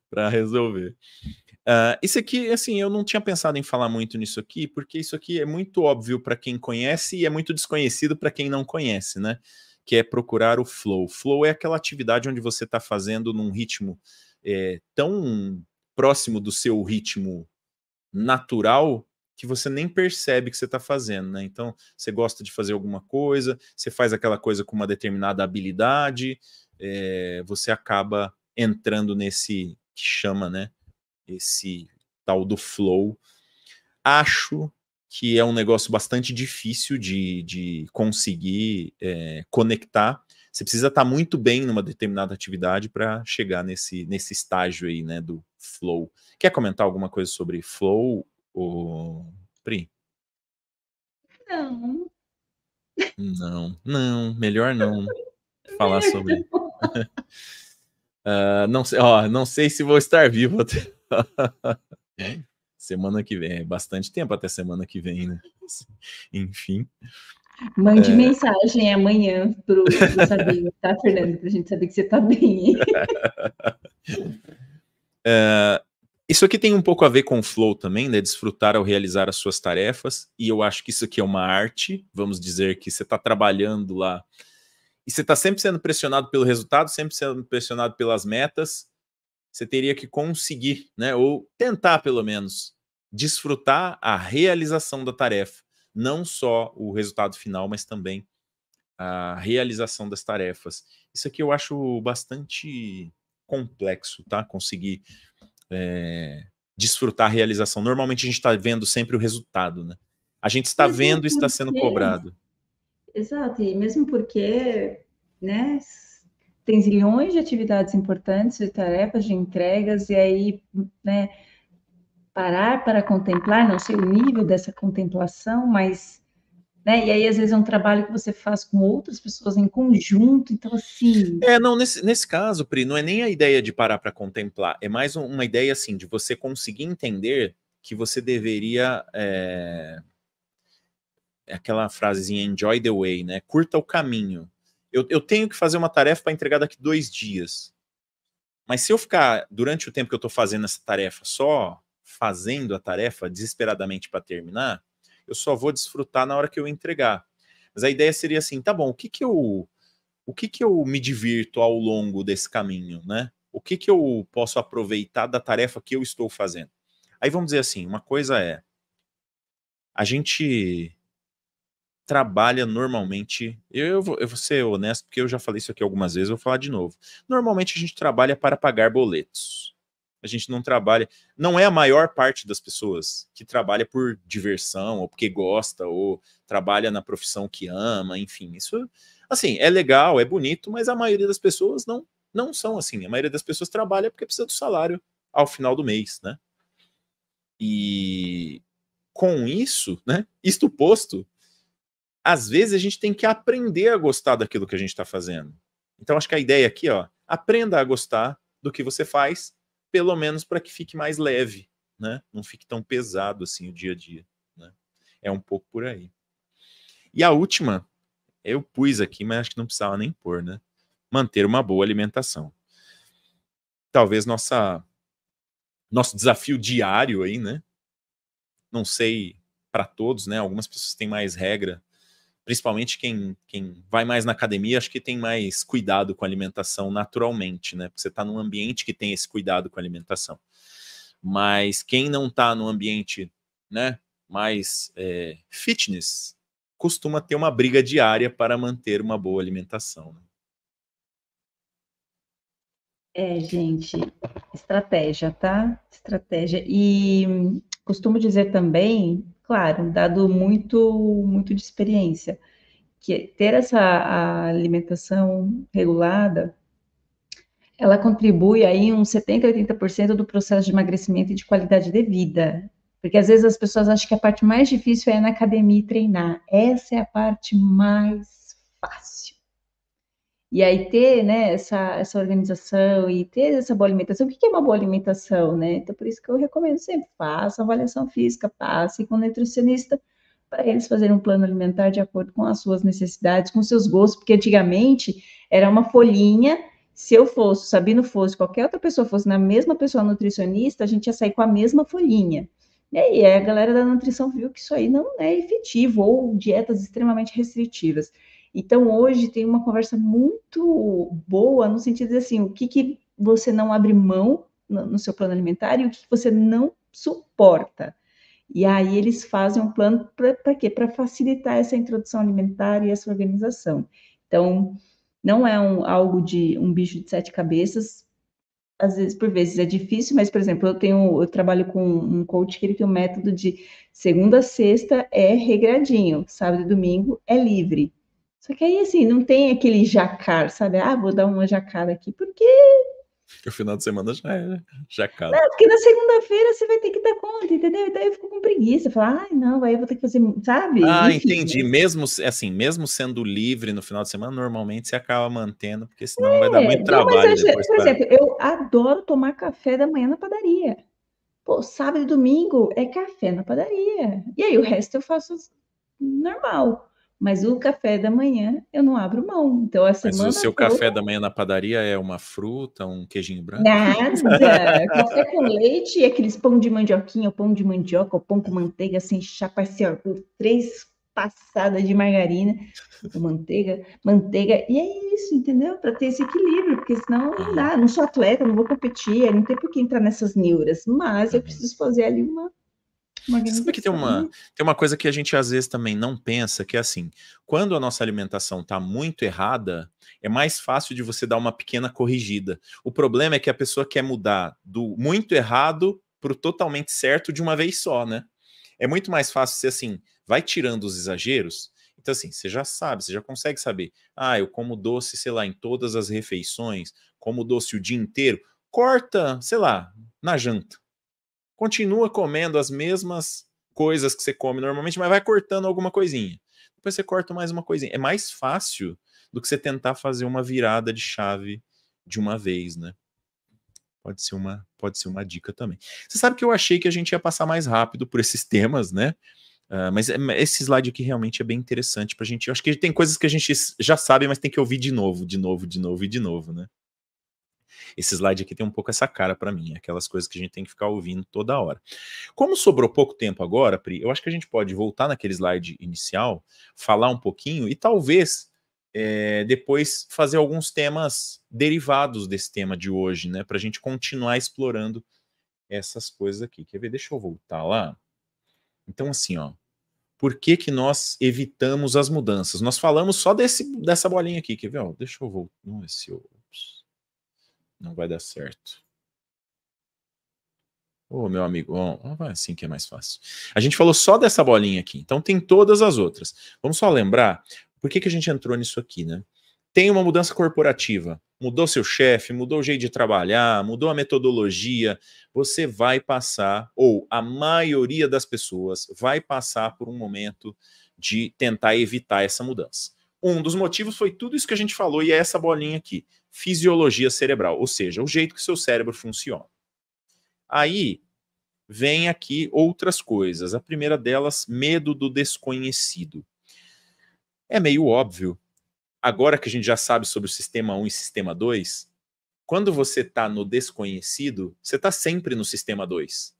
Para resolver. Isso aqui, assim, eu não tinha pensado em falar muito nisso aqui, porque isso aqui é muito óbvio para quem conhece e é muito desconhecido para quem não conhece, né? Que é procurar o flow. Flow é aquela atividade onde você está fazendo num ritmo tão próximo do seu ritmo natural que você nem percebe que você está fazendo, né? Então, você gosta de fazer alguma coisa, você faz aquela coisa com uma determinada habilidade, você acaba entrando nesse que chama, né? Esse tal do flow. Acho que é um negócio bastante difícil de conseguir conectar. Você precisa estar muito bem numa determinada atividade para chegar nesse estágio aí, né, do flow. Quer comentar alguma coisa sobre flow, Pri? Não, Não, melhor não falar sobre. Não sei, ó, não sei se vou estar vivo até semana que vem. É bastante tempo até semana que vem, né? Enfim. mande mensagem amanhã pro Sabino, tá, Fernando? Pra gente saber que você tá bem. Isso aqui tem um pouco a ver com o flow também, né? Desfrutar ao realizar as suas tarefas. E eu acho que isso aqui é uma arte. Vamos dizer que você está trabalhando lá e você está sempre sendo pressionado pelo resultado, sempre sendo pressionado pelas metas. Você teria que conseguir, né? Ou tentar, pelo menos, desfrutar a realização da tarefa. Não só o resultado final, mas também a realização das tarefas. Isso aqui eu acho bastante complexo, tá? Conseguir desfrutar a realização. Normalmente a gente está vendo sempre o resultado, né? A gente está Mesmo vendo e está sendo porque, cobrado. exato, e mesmo porque, né, tem zilhões de atividades importantes, de tarefas, de entregas, e aí, né, parar para contemplar, não sei o nível dessa contemplação, mas, né, e aí às vezes é um trabalho que você faz com outras pessoas em conjunto, então assim, Não, nesse caso, Pri, não é nem a ideia de parar para contemplar, é mais uma ideia assim de você conseguir entender que você deveria aquela frasezinha enjoy the way, né? Curta o caminho. Eu tenho que fazer uma tarefa para entregar daqui 2 dias. Mas se eu ficar, durante o tempo que eu estou fazendo essa tarefa, só fazendo a tarefa desesperadamente para terminar, eu só vou desfrutar na hora que eu entregar. Mas a ideia seria assim, tá bom, o que que eu me divirto ao longo desse caminho, né? O que que eu posso aproveitar da tarefa que eu estou fazendo? Aí vamos dizer assim, uma coisa é, a gente trabalha normalmente, eu vou ser honesto, porque eu já falei isso aqui algumas vezes, eu vou falar de novo. Normalmente a gente trabalha para pagar boletos. A gente não trabalha, não é a maior parte das pessoas que trabalha por diversão, ou porque gosta, ou trabalha na profissão que ama, enfim. Isso, assim, é legal, é bonito, mas a maioria das pessoas não são assim. A maioria das pessoas trabalha porque precisa do salário ao final do mês, né? E com isso, né, isto posto, às vezes a gente tem que aprender a gostar daquilo que a gente está fazendo. Então, acho que a ideia aqui, ó, aprenda a gostar do que você faz, pelo menos para que fique mais leve, né? Não fique tão pesado assim o dia a dia, né? É um pouco por aí. E a última, eu pus aqui, mas acho que não precisava nem pôr, né? Manter uma boa alimentação. Talvez nosso desafio diário aí, né? Não sei para todos, né? Algumas pessoas têm mais regra, principalmente quem vai mais na academia, acho que tem mais cuidado com a alimentação naturalmente, né? Porque você está num ambiente que tem esse cuidado com a alimentação. Mas quem não está num ambiente, né, mais fitness, costuma ter uma briga diária para manter uma boa alimentação, né? gente, estratégia, tá? Estratégia. E costumo dizer também, claro, um dado muito de experiência, que ter essa alimentação regulada, ela contribui aí uns 70, 80% do processo de emagrecimento e de qualidade de vida. Porque às vezes as pessoas acham que a parte mais difícil é ir na academia e treinar. Essa é a parte mais fácil. E aí ter, né, essa organização e ter essa boa alimentação. O que é uma boa alimentação, né? Então, por isso que eu recomendo sempre, faça avaliação física, passe com o nutricionista, para eles fazerem um plano alimentar de acordo com as suas necessidades, com seus gostos, porque antigamente era uma folhinha, se eu fosse, o Sabino fosse, qualquer outra pessoa fosse na mesma pessoa nutricionista, a gente ia sair com a mesma folhinha. E aí a galera da nutrição viu que isso aí não é efetivo, ou dietas extremamente restritivas. Então, hoje tem uma conversa muito boa no sentido de assim, o que, que você não abre mão no seu plano alimentar e o que, que você não suporta. E aí eles fazem um plano para quê? Para facilitar essa introdução alimentar e essa organização. Então, não é algo de um bicho de sete cabeças, às vezes, por vezes é difícil, mas, por exemplo, eu trabalho com um coach que ele tem um método de segunda a sexta é regradinho, sábado e domingo é livre. Só que aí, assim, não tem aquele jacar, sabe? Ah, vou dar uma jacada aqui, porque O final de semana já é, já acaba. porque na segunda-feira você vai ter que dar conta, entendeu? E daí eu fico com preguiça, falar, ai, não, aí eu vou ter que fazer, sabe? Ah, Enfim, entendi. Mesmo assim, mesmo sendo livre no final de semana, normalmente você acaba mantendo, porque senão vai dar muito não, mas trabalho depois por para. exemplo, eu adoro tomar café da manhã na padaria. Pô, sábado e domingo é café na padaria. E aí o resto eu faço normal. Mas o café da manhã eu não abro mão. Então a Mas o semana seu toda, café da manhã na padaria é uma fruta, um queijinho branco? nada. Café com leite e aqueles pão de mandioquinha, ou pão de mandioca, ou pão com manteiga, assim, chapa assim, ó, com 3 passadas de margarina, ou manteiga. E é isso, entendeu? Para ter esse equilíbrio, porque senão não Aham, dá. Não sou atleta, não vou competir, não tem por que entrar nessas neuras. Mas eu aham. preciso fazer ali uma Você sabe que tem organização, uma, né? tem uma coisa que a gente às vezes também não pensa, que é assim, quando a nossa alimentação está muito errada, é mais fácil de você dar uma pequena corrigida. O problema é que a pessoa quer mudar do muito errado para o totalmente certo de uma vez só, né? É muito mais fácil ser assim, vai tirando os exageros. Então, assim, você já sabe, você já consegue saber. Ah, eu como doce, sei lá, em todas as refeições, como doce o dia inteiro. Corta, sei lá, na janta. Continua comendo as mesmas coisas que você come normalmente, mas vai cortando alguma coisinha. Depois você corta mais uma coisinha. É mais fácil do que você tentar fazer uma virada de chave de uma vez, né? Pode ser uma dica também. Você sabe que eu achei que a gente ia passar mais rápido por esses temas, né? Mas esse slide aqui realmente é bem interessante pra gente. Eu acho que tem coisas que a gente já sabe, mas tem que ouvir de novo, de novo, de novo e de novo, né? Esse slide aqui tem um pouco essa cara para mim, aquelas coisas que a gente tem que ficar ouvindo toda hora. Como sobrou pouco tempo agora, Pri, eu acho que a gente pode voltar naquele slide inicial, falar um pouquinho e talvez depois fazer alguns temas derivados desse tema de hoje, né? Para a gente continuar explorando essas coisas aqui. Quer ver? Deixa eu voltar lá. Então, assim, ó. Por que que nós evitamos as mudanças? Nós falamos só dessa bolinha aqui, quer ver? Ó, deixa eu voltar. Não, não vai dar certo. Ô, meu amigo, ó, vai assim que é mais fácil. A gente falou só dessa bolinha aqui, então tem todas as outras. Vamos só lembrar por que que a gente entrou nisso aqui, né? Tem uma mudança corporativa, mudou seu chefe, mudou o jeito de trabalhar, mudou a metodologia, você vai passar, ou a maioria das pessoas vai passar por um momento de tentar evitar essa mudança. Um dos motivos foi tudo isso que a gente falou, e é essa bolinha aqui, fisiologia cerebral, ou seja, o jeito que o seu cérebro funciona. Aí vem aqui outras coisas. A primeira delas, medo do desconhecido. É meio óbvio. Agora que a gente já sabe sobre o sistema 1 e sistema 2, quando você está no desconhecido, você está sempre no sistema 2.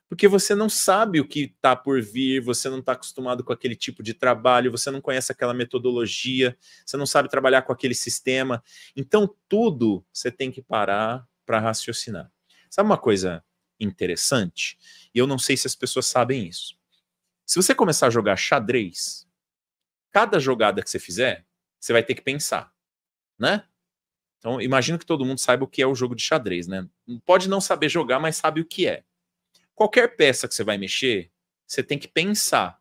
Porque você não sabe o que está por vir, você não está acostumado com aquele tipo de trabalho, você não conhece aquela metodologia, você não sabe trabalhar com aquele sistema. Então, tudo você tem que parar para raciocinar. Sabe uma coisa interessante? E eu não sei se as pessoas sabem isso. Se você começar a jogar xadrez, cada jogada que você fizer, você vai ter que pensar, né? Então, imagino que todo mundo saiba o que é o jogo de xadrez, né? Pode não saber jogar, mas sabe o que é. Qualquer peça que você vai mexer, você tem que pensar.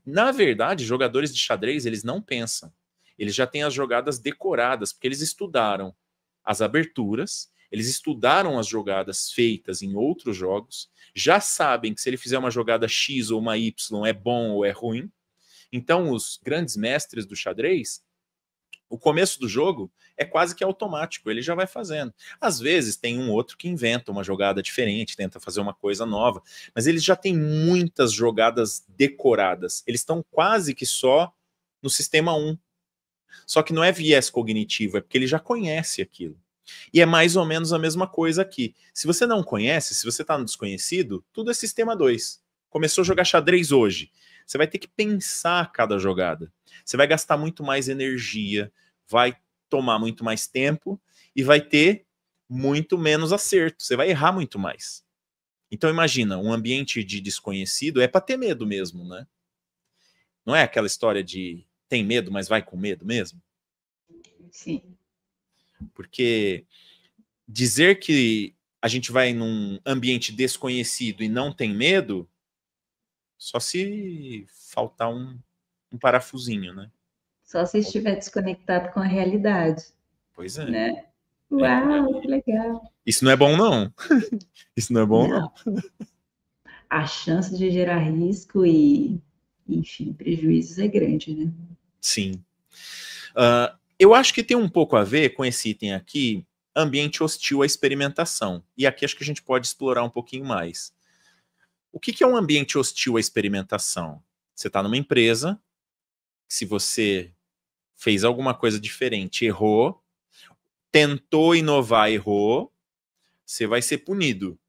Na verdade, jogadores de xadrez, eles não pensam. Eles já têm as jogadas decoradas, porque eles estudaram as aberturas, eles estudaram as jogadas feitas em outros jogos, já sabem que se ele fizer uma jogada X ou uma Y é bom ou é ruim. Então, os grandes mestres do xadrez, o começo do jogo é quase que automático, ele já vai fazendo. Às vezes tem um outro que inventa uma jogada diferente, tenta fazer uma coisa nova, mas eles já têm muitas jogadas decoradas. Eles estão quase que só no sistema 1. Só que não é viés cognitivo, é porque ele já conhece aquilo. E é mais ou menos a mesma coisa aqui. Se você não conhece, se você está no desconhecido, tudo é sistema 2. Começou a jogar xadrez hoje. Você vai ter que pensar cada jogada. Você vai gastar muito mais energia, vai tomar muito mais tempo e vai ter muito menos acerto. Você vai errar muito mais. Então imagina, um ambiente de desconhecido é para ter medo mesmo, né? Não é aquela história de tem medo, mas vai com medo mesmo? Sim. Porque dizer que a gente vai num ambiente desconhecido e não tem medo, só se faltar um parafusinho, né? Só se estiver desconectado com a realidade, Pois é. né? É por Uau, que aí. legal. Isso não é bom, não. Isso não é bom, Não, não. a chance de gerar risco e, enfim, prejuízos é grande, né? Sim. Eu acho que tem um pouco a ver com esse item aqui, ambiente hostil à experimentação. E aqui acho que a gente pode explorar um pouquinho mais. O que é um ambiente hostil à experimentação? Você está numa empresa, se você fez alguma coisa diferente, errou, tentou inovar, errou, você vai ser punido.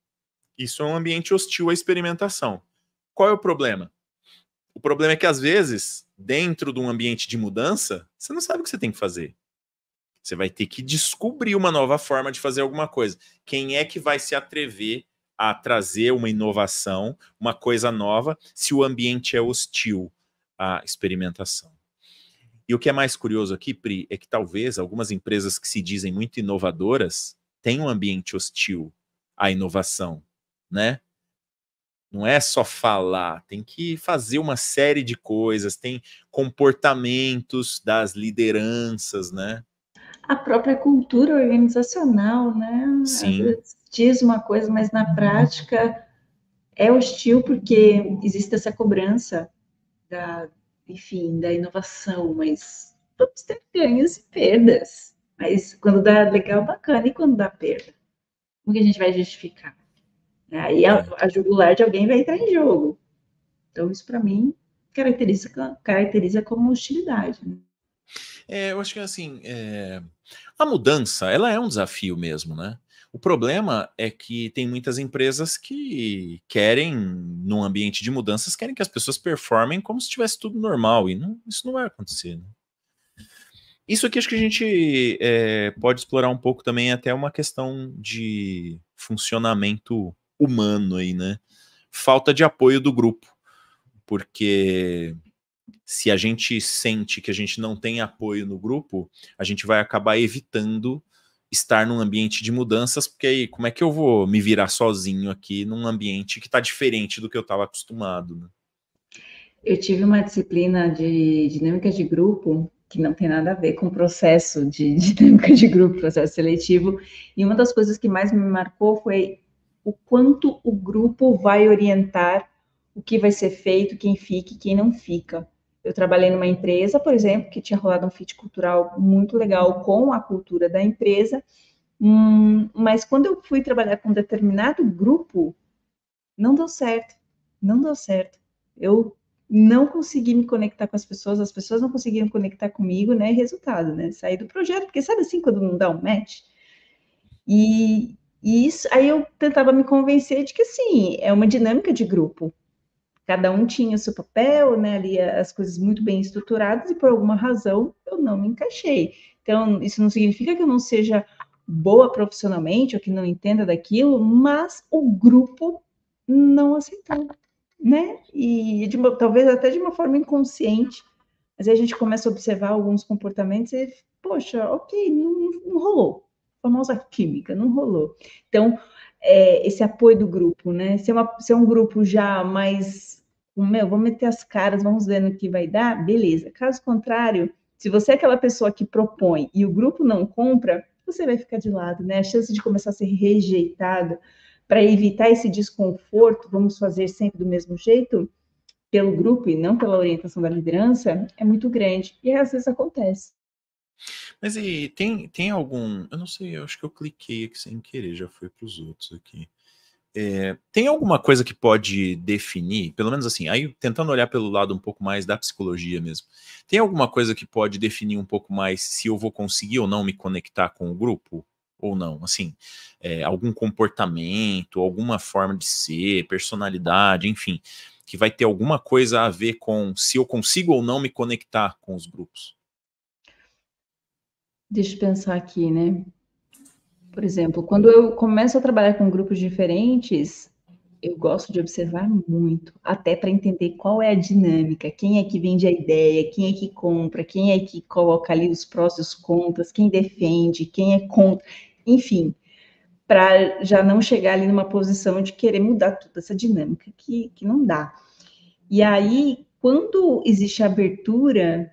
Isso é um ambiente hostil à experimentação. Qual é o problema? O problema é que, às vezes, dentro de um ambiente de mudança, você não sabe o que você tem que fazer. Você vai ter que descobrir uma nova forma de fazer alguma coisa. Quem é que vai se atrever a trazer uma inovação, uma coisa nova, se o ambiente é hostil à experimentação? E o que é mais curioso aqui, Pri, é que talvez algumas empresas que se dizem muito inovadoras tenham um ambiente hostil à inovação, né? Não é só falar, tem que fazer uma série de coisas, tem comportamentos das lideranças, né? A própria cultura organizacional, né? Às Sim, vezes diz uma coisa, mas na prática é hostil porque existe essa cobrança da, enfim, da inovação, mas todos têm ganhos e perdas. Mas quando dá legal, bacana, e quando dá perda? Como que a gente vai justificar? Aí é. a jugular de alguém vai entrar em jogo. Então, isso para mim caracteriza como hostilidade. Né? Eu acho que assim, a mudança, ela é um desafio mesmo, né? O problema é que tem muitas empresas que querem, num ambiente de mudanças, querem que as pessoas performem como se estivesse tudo normal, e isso não vai acontecer, né? Isso aqui acho que a gente pode explorar um pouco também até uma questão de funcionamento humano aí, né? Falta de apoio do grupo, porque se a gente sente que a gente não tem apoio no grupo, a gente vai acabar evitando estar num ambiente de mudanças, porque aí como é que eu vou me virar sozinho aqui num ambiente que está diferente do que eu estava acostumado, né? Eu tive uma disciplina de dinâmica de grupo que não tem nada a ver com o processo de dinâmica de grupo, processo seletivo, e uma das coisas que mais me marcou foi o quanto o grupo vai orientar o que vai ser feito, quem fica e quem não fica. Eu trabalhei numa empresa, por exemplo, que tinha rolado um fit cultural muito legal com a cultura da empresa, mas quando eu fui trabalhar com um determinado grupo, não deu certo, não deu certo. Eu não consegui me conectar com as pessoas não conseguiram conectar comigo, né? Resultado, né? Sair do projeto, porque sabe assim, quando não dá um match? E isso, aí eu tentava me convencer de que, assim, é uma dinâmica de grupo. Cada um tinha o seu papel, né? Ali as coisas muito bem estruturadas e por alguma razão eu não me encaixei. Então, isso não significa que eu não seja boa profissionalmente ou que não entenda daquilo, mas o grupo não aceitou, né? E talvez até de uma forma inconsciente, mas aí a gente começa a observar alguns comportamentos e, poxa, ok, não rolou. A famosa química, não rolou. Então, esse apoio do grupo, né? Se é um grupo já mais, vamos meter as caras, vamos ver no que vai dar, beleza. Caso contrário, se você é aquela pessoa que propõe e o grupo não compra, você vai ficar de lado, né? A chance de começar a ser rejeitado para evitar esse desconforto, vamos fazer sempre do mesmo jeito, pelo grupo e não pela orientação da liderança, é muito grande. E às vezes acontece. Mas e tem algum, eu não sei, eu acho que eu cliquei aqui sem querer, já foi para os outros aqui. Tem alguma coisa que pode definir, pelo menos assim, aí tentando olhar pelo lado um pouco mais da psicologia mesmo, tem alguma coisa que pode definir um pouco mais se eu vou conseguir ou não me conectar com o grupo? Ou não? Assim, algum comportamento, alguma forma de ser, personalidade, enfim, que vai ter alguma coisa a ver com se eu consigo ou não me conectar com os grupos. Deixa eu pensar aqui, né? Por exemplo, quando eu começo a trabalhar com grupos diferentes, eu gosto de observar muito, até para entender qual é a dinâmica, quem é que vende a ideia, quem é que compra, quem é que coloca ali os prós e os contras, quem defende, quem é contra, enfim. para já não chegar ali numa posição de querer mudar toda essa dinâmica que não dá. E aí, quando existe a abertura,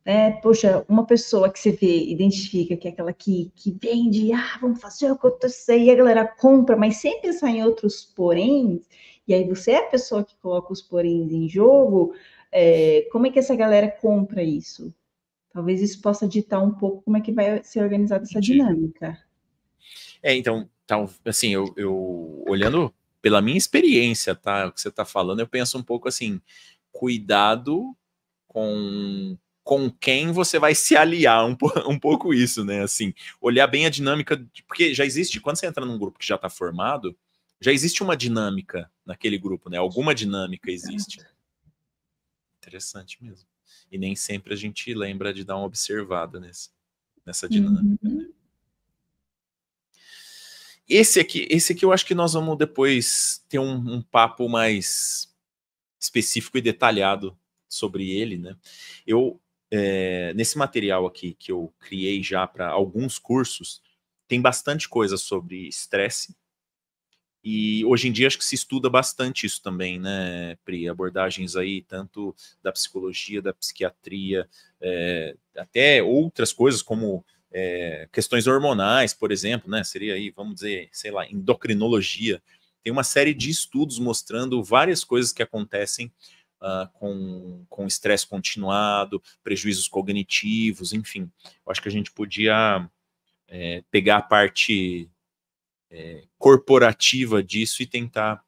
né, poxa, uma pessoa que você vê, identifica que é aquela que vende, vamos fazer o que eu sei, e a galera compra, mas sem pensar em outros poréns, e aí você é a pessoa que coloca os poréns em jogo, como é que essa galera compra isso? Talvez isso possa ditar um pouco como é que vai ser organizada essa Entendi. dinâmica. Então, assim, eu olhando pela minha experiência, tá? O que você está falando, eu penso um pouco assim, cuidado com quem você vai se aliar, um pouco isso, né? Assim, olhar bem a dinâmica, porque já existe, quando você entra num grupo que já está formado, já existe uma dinâmica naquele grupo, né? Alguma dinâmica existe. Interessante mesmo. E nem sempre a gente lembra de dar uma observada nessa dinâmica, né? Esse aqui eu acho que nós vamos depois ter um papo mais específico e detalhado sobre ele, né? Eu, nesse material aqui que eu criei já para alguns cursos, tem bastante coisa sobre estresse, e hoje em dia acho que se estuda bastante isso também, né, Pri? Abordagens aí, tanto da psicologia, da psiquiatria, até outras coisas como questões hormonais, por exemplo, né? Seria aí, vamos dizer, sei lá, endocrinologia. Tem uma série de estudos mostrando várias coisas que acontecem com estresse continuado, prejuízos cognitivos, enfim. Eu acho que a gente podia pegar a parte corporativa disso e tentar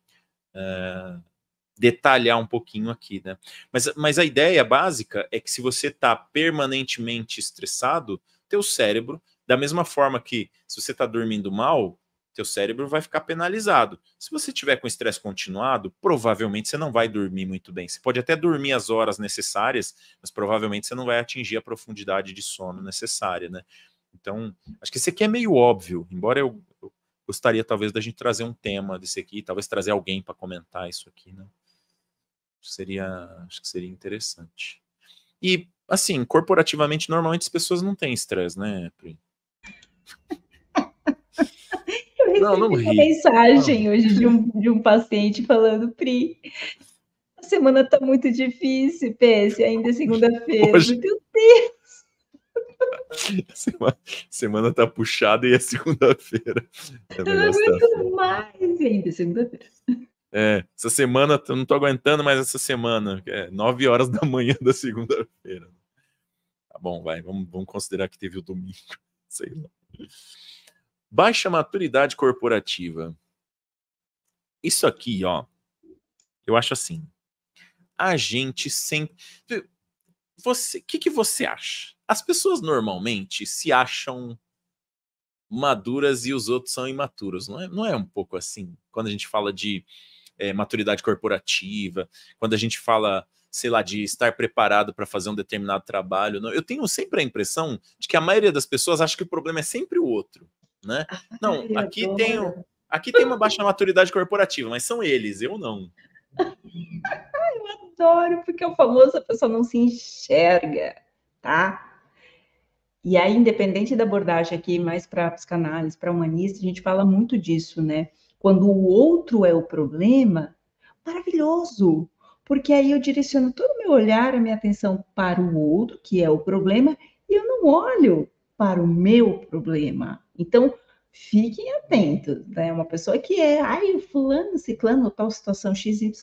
detalhar um pouquinho aqui, né? Mas a ideia básica é que se você está permanentemente estressado, teu cérebro, da mesma forma que se você está dormindo mal, teu cérebro vai ficar penalizado. Se você tiver com estresse continuado, provavelmente você não vai dormir muito bem. Você pode até dormir as horas necessárias, mas provavelmente você não vai atingir a profundidade de sono necessária, né? Então, acho que esse aqui é meio óbvio, embora eu gostaria talvez da gente trazer um tema desse aqui, talvez trazer alguém para comentar isso aqui, né? Acho que seria interessante. E, assim, corporativamente, normalmente as pessoas não têm estresse, né, Pri? Eu Não, não recebi uma ri. Não. mensagem hoje de um paciente falando, Pri, a semana tá muito difícil, PS, ainda é segunda-feira. Hoje, Meu Deus, semana tá puxada e é segunda-feira. O eu não negócio tá feio. aguento mais. E ainda é segunda-feira. Essa semana, eu não tô aguentando mais essa semana. 9 horas da manhã da segunda-feira. Tá bom, vamos considerar que teve o domingo. Sei lá. Baixa maturidade corporativa. Isso aqui, ó, eu acho assim. A gente sempre. O que você acha? As pessoas normalmente se acham maduras e os outros são imaturos, não é um pouco assim? Quando a gente fala de maturidade corporativa, quando a gente fala, sei lá, de estar preparado para fazer um determinado trabalho, eu tenho sempre a impressão de que a maioria das pessoas acha que o problema é sempre o outro, né? Não, Ai, eu adoro. aqui tem uma baixa maturidade corporativa, mas são eles, eu não. Adoro, porque é o famoso a pessoa não se enxerga, tá? E aí, independente da abordagem aqui, mais para psicanálise, para humanista, a gente fala muito disso, né? Quando o outro é o problema, maravilhoso, porque aí eu direciono todo o meu olhar, a minha atenção para o outro, que é o problema, e eu não olho para o meu problema. Então, fiquem atentos, né? Uma pessoa que ai, fulano, ciclano, tal situação XYZ,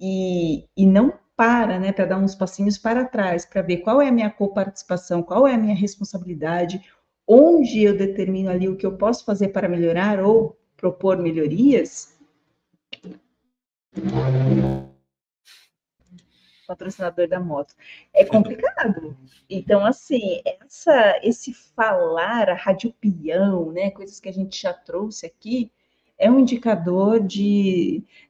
e não para, né, para dar uns passinhos para trás, para ver qual é a minha coparticipação, qual é a minha responsabilidade, onde eu determino ali o que eu posso fazer para melhorar ou propor melhorias. Patrocinador da moto. É complicado. Então, assim, esse falar, a rádio peão, né, coisas que a gente já trouxe aqui, é um indicador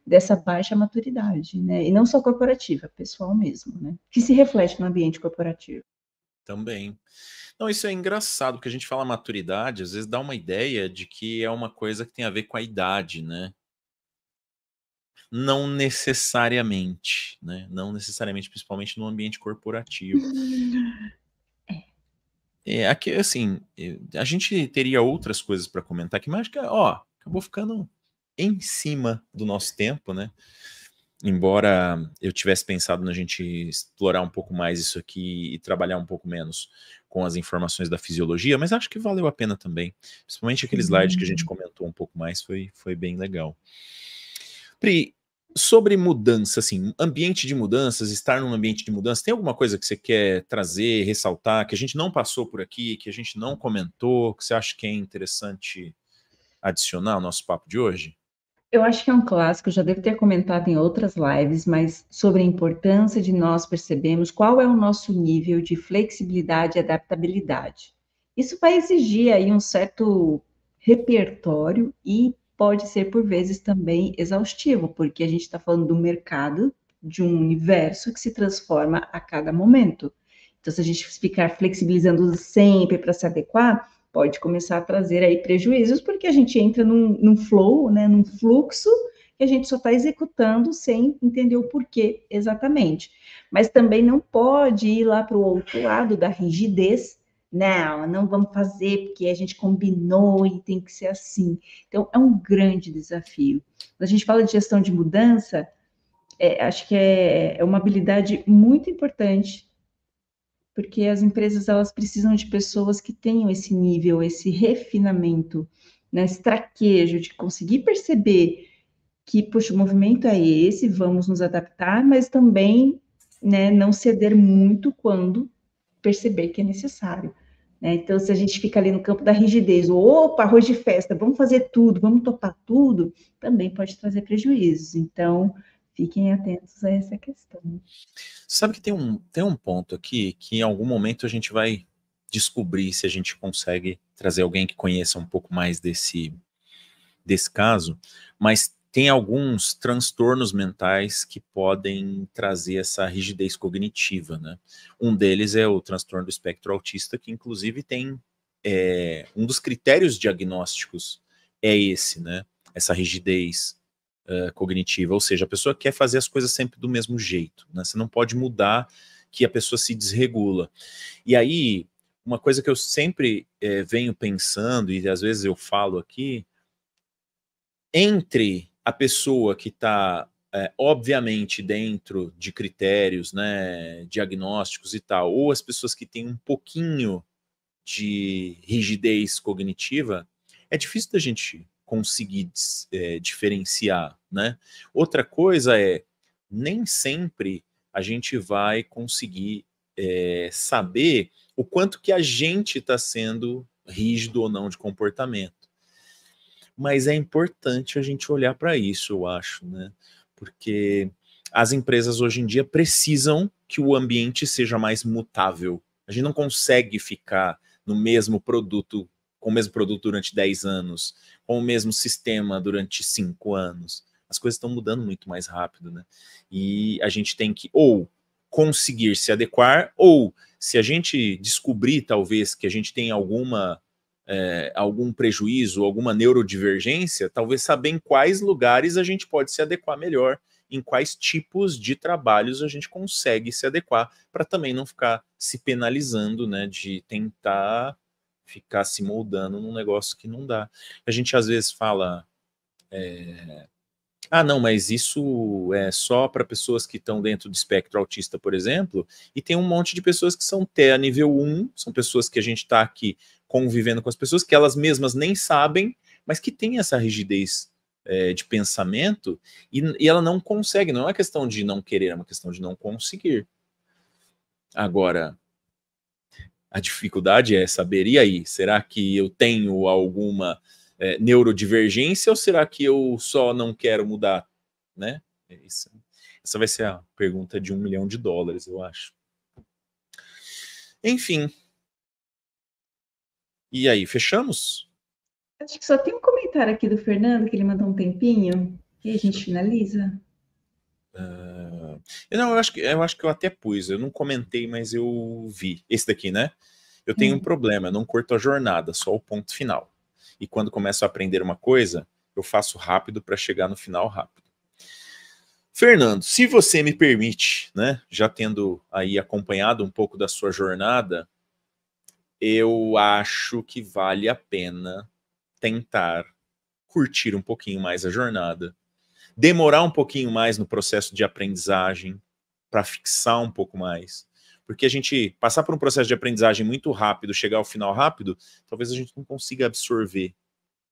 dessa baixa maturidade, né? E não só corporativa, pessoal mesmo, né? Que se reflete no ambiente corporativo. Também. Não, isso é engraçado, porque a gente fala maturidade, às vezes dá uma ideia de que é uma coisa que tem a ver com a idade, né? Não necessariamente, né? Não necessariamente, principalmente no ambiente corporativo. aqui, assim, a gente teria outras coisas para comentar aqui, mas acho que, ó, acabou ficando em cima do nosso tempo, né? Embora eu tivesse pensado na gente explorar um pouco mais isso aqui e trabalhar um pouco menos com as informações da fisiologia, mas acho que valeu a pena também. Principalmente aquele slide que a gente Sim. comentou um pouco mais, foi bem legal. Pri, sobre mudança, assim, ambiente de mudanças, estar num ambiente de mudança, tem alguma coisa que você quer trazer, ressaltar, que a gente não passou por aqui, que a gente não comentou, que você acha que é interessante adicionar ao nosso papo de hoje? Eu acho que é um clássico, eu já devo ter comentado em outras lives, mas sobre a importância de nós percebermos qual é o nosso nível de flexibilidade e adaptabilidade. Isso vai exigir aí um certo repertório e pode ser, por vezes, também exaustivo, porque a gente está falando do mercado, de um universo que se transforma a cada momento. Então, se a gente ficar flexibilizando sempre para se adequar, pode começar a trazer aí prejuízos, porque a gente entra num flow, né, num fluxo, que a gente só está executando sem entender o porquê exatamente. Mas também não pode ir lá para o outro lado da rigidez. Não vamos fazer porque a gente combinou e tem que ser assim. Então, é um grande desafio. Quando a gente fala de gestão de mudança, acho que é uma habilidade muito importante, porque as empresas elas precisam de pessoas que tenham esse nível, esse refinamento, né, esse traquejo de conseguir perceber que, puxa, o movimento é esse, vamos nos adaptar, mas também, né, não ceder muito quando perceber que é necessário. Né? Então, se a gente fica ali no campo da rigidez, opa, arroz de festa, vamos fazer tudo, vamos topar tudo, também pode trazer prejuízos. Então, fiquem atentos a essa questão. Sabe que tem um ponto aqui que em algum momento a gente vai descobrir se a gente consegue trazer alguém que conheça um pouco mais desse caso, mas tem alguns transtornos mentais que podem trazer essa rigidez cognitiva, né? Um deles é o transtorno do espectro autista, que inclusive tem um dos critérios diagnósticos é esse, né? Essa rigidez cognitiva, ou seja, a pessoa quer fazer as coisas sempre do mesmo jeito, né? Você não pode mudar que a pessoa se desregula. E aí, uma coisa que eu sempre venho pensando, e às vezes eu falo aqui, entre a pessoa que está, obviamente, dentro de critérios, né, diagnósticos e tal, ou as pessoas que têm um pouquinho de rigidez cognitiva, é difícil da gente conseguir diferenciar, né? Outra coisa é, nem sempre a gente vai conseguir saber o quanto que a gente está sendo rígido ou não de comportamento. Mas é importante a gente olhar para isso, eu acho, né? Porque as empresas hoje em dia precisam que o ambiente seja mais mutável. A gente não consegue ficar no mesmo produto, com o mesmo produto durante 10 anos, com o mesmo sistema durante 5 anos. As coisas estão mudando muito mais rápido, né? E a gente tem que ou conseguir se adequar, ou se a gente descobrir, talvez, que a gente tem algum prejuízo, alguma neurodivergência, talvez saber em quais lugares a gente pode se adequar melhor, em quais tipos de trabalhos a gente consegue se adequar, para também não ficar se penalizando, né, de tentar ficar se moldando num negócio que não dá. A gente às vezes fala, não, mas isso é só para pessoas que estão dentro do espectro autista, por exemplo, e tem um monte de pessoas que são TEA nível 1, são pessoas que a gente está aqui convivendo com as pessoas, que elas mesmas nem sabem, mas que têm essa rigidez de pensamento, e ela não consegue, não é uma questão de não querer, é uma questão de não conseguir. Agora, a dificuldade é saber, e aí, será que eu tenho alguma neurodivergência ou será que eu só não quero mudar, né? Essa vai ser a pergunta de $1 milhão, eu acho. Enfim. E aí, fechamos? Acho que só tem um comentário aqui do Fernando, que ele mandou um tempinho, e a gente finaliza. Não, eu acho que eu até pus, eu não comentei, mas eu vi. Esse daqui, né? Eu tenho um É. problema, eu não curto a jornada, só o ponto final. E quando começo a aprender uma coisa, eu faço rápido para chegar no final rápido. Fernando, se você me permite, né, já tendo aí acompanhado um pouco da sua jornada, eu acho que vale a pena tentar curtir um pouquinho mais a jornada, demorar um pouquinho mais no processo de aprendizagem, para fixar um pouco mais. Porque a gente passar por um processo de aprendizagem muito rápido, chegar ao final rápido, talvez a gente não consiga absorver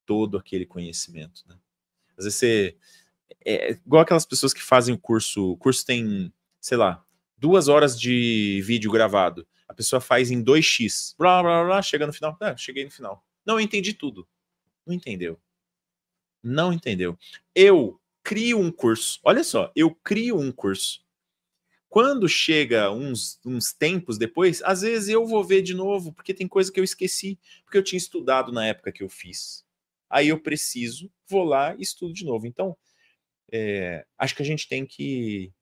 todo aquele conhecimento, né? Às vezes você... É igual aquelas pessoas que fazem o curso tem, sei lá, 2 horas de vídeo gravado. A pessoa faz em 2x, blá, blá, blá, chega no final, cheguei no final. Não, eu entendi tudo. Não entendeu. Não entendeu. Eu crio um curso, olha só, eu crio um curso. Quando chega uns tempos depois, às vezes eu vou ver de novo, porque tem coisa que eu esqueci, porque eu tinha estudado na época que eu fiz. Aí eu preciso, vou lá e estudo de novo. Então, acho que a gente tem que,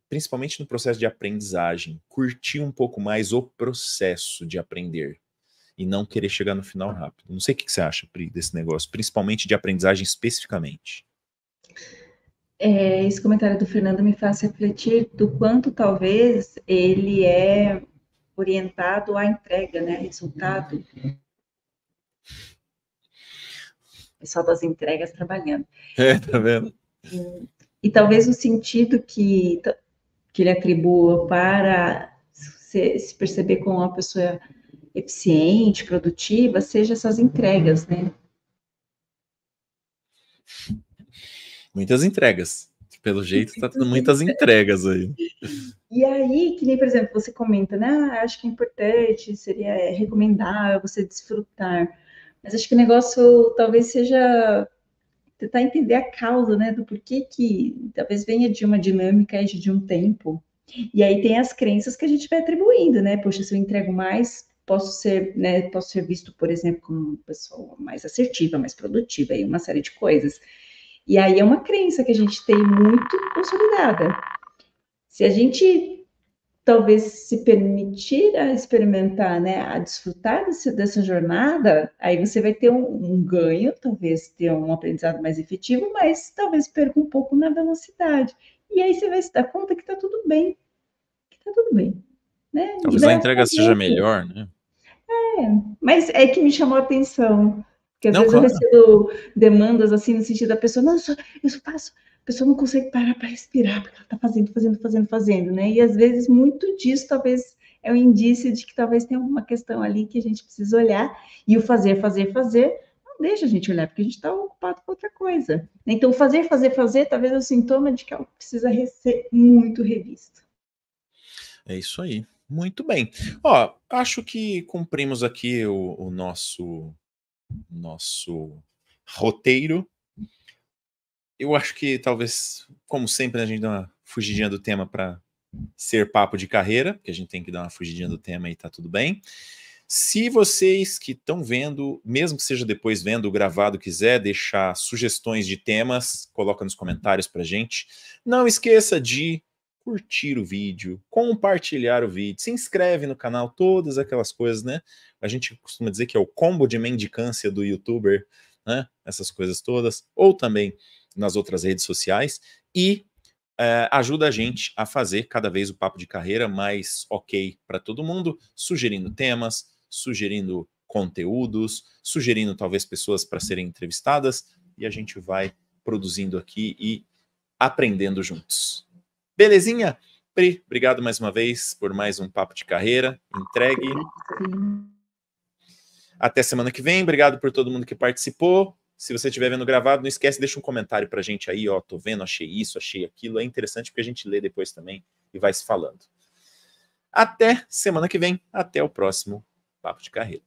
principalmente no processo de aprendizagem, curtir um pouco mais o processo de aprender e não querer chegar no final rápido. Não sei o que você acha, Pri, desse negócio, principalmente de aprendizagem especificamente. Esse comentário do Fernando me faz refletir do quanto talvez ele é orientado à entrega, né, resultado. O pessoal das entregas trabalhando. Tá vendo? E talvez o sentido que ele atribua para se perceber como uma pessoa eficiente, produtiva, seja essas entregas, né? Muitas entregas. Pelo jeito, tá tendo muitas entregas aí. E aí, que nem, por exemplo, você comenta, né? Acho que é importante, seria recomendável você desfrutar. Mas acho que o negócio talvez seja tentar entender a causa, né? Do porquê que talvez venha de uma dinâmica de um tempo. E aí tem as crenças que a gente vai atribuindo, né? Poxa, se eu entrego mais, posso ser visto, por exemplo, como uma pessoa mais assertiva, mais produtiva, e uma série de coisas. E aí é uma crença que a gente tem muito consolidada. Se a gente talvez se permitir a experimentar, né, a desfrutar dessa jornada, aí você vai ter um ganho, talvez ter um aprendizado mais efetivo, mas talvez perca um pouco na velocidade. E aí você vai se dar conta que está tudo bem, né? Talvez a entrega seja melhor, né? Mas é que me chamou a atenção, porque às Não, vezes eu claro. recebo demandas assim no sentido da pessoa, não, eu só faço, a pessoa não consegue parar para respirar, porque ela está fazendo, né? E às vezes muito disso talvez é um indício de que talvez tenha alguma questão ali que a gente precisa olhar, e o fazer não deixa a gente olhar, porque a gente está ocupado com outra coisa. Então, fazer, talvez é o sintoma de que algo precisa ser muito revisto. É isso aí. Muito bem. Ó, acho que cumprimos aqui o nosso roteiro. Eu acho que talvez, como sempre, a gente dá uma fugidinha do tema para ser papo de carreira, porque a gente tem que dar uma fugidinha do tema e tá tudo bem. Se vocês que estão vendo, mesmo que seja depois vendo o gravado, quiser deixar sugestões de temas, coloca nos comentários pra gente. Não esqueça de curtir o vídeo, compartilhar o vídeo, se inscreve no canal, todas aquelas coisas, né? A gente costuma dizer que é o combo de mendicância do youtuber, né? Essas coisas todas, ou também nas outras redes sociais, e ajuda a gente a fazer cada vez o papo de carreira mais ok para todo mundo, sugerindo temas, sugerindo conteúdos, sugerindo talvez pessoas para serem entrevistadas, e a gente vai produzindo aqui e aprendendo juntos. Belezinha? Pri, obrigado mais uma vez por mais um papo de carreira entregue. Até semana que vem, obrigado por todo mundo que participou. Se você estiver vendo gravado, não esquece, deixa um comentário pra gente aí, ó, tô vendo, achei isso, achei aquilo. É interessante porque a gente lê depois também e vai se falando. Até semana que vem, até o próximo Papo de Carreira.